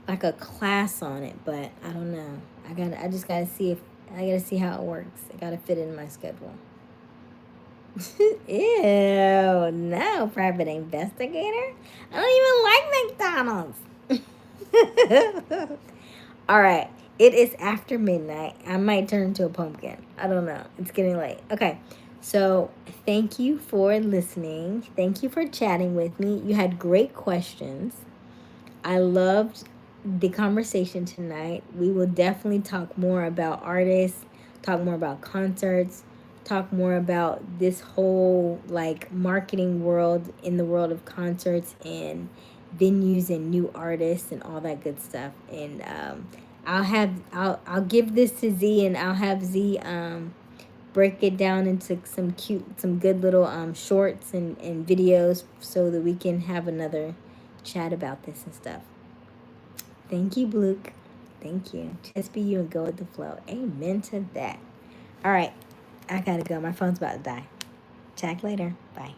like a class on it, but I don't know. I just got to see if I got to see how it works. I got to fit it in my schedule. Ew, no, private investigator. I don't even like McDonald's. All right, it is after midnight. I might turn into a pumpkin. I don't know. It's getting late. Okay, so thank you for listening. Thank you for chatting with me. You had great questions. I loved the conversation tonight. We will definitely talk more about artists, talk more about concerts, talk more about this whole like marketing world in the world of concerts and venues and new artists and all that good stuff. And I'll give this to Z, and I'll have Z break it down into some good little shorts and videos, so that we can have another chat about this and stuff. Thank you, Luke. Thank you. Just be you and go with the flow. Amen to that. All right. I gotta go. My phone's about to die. Chat later. Bye.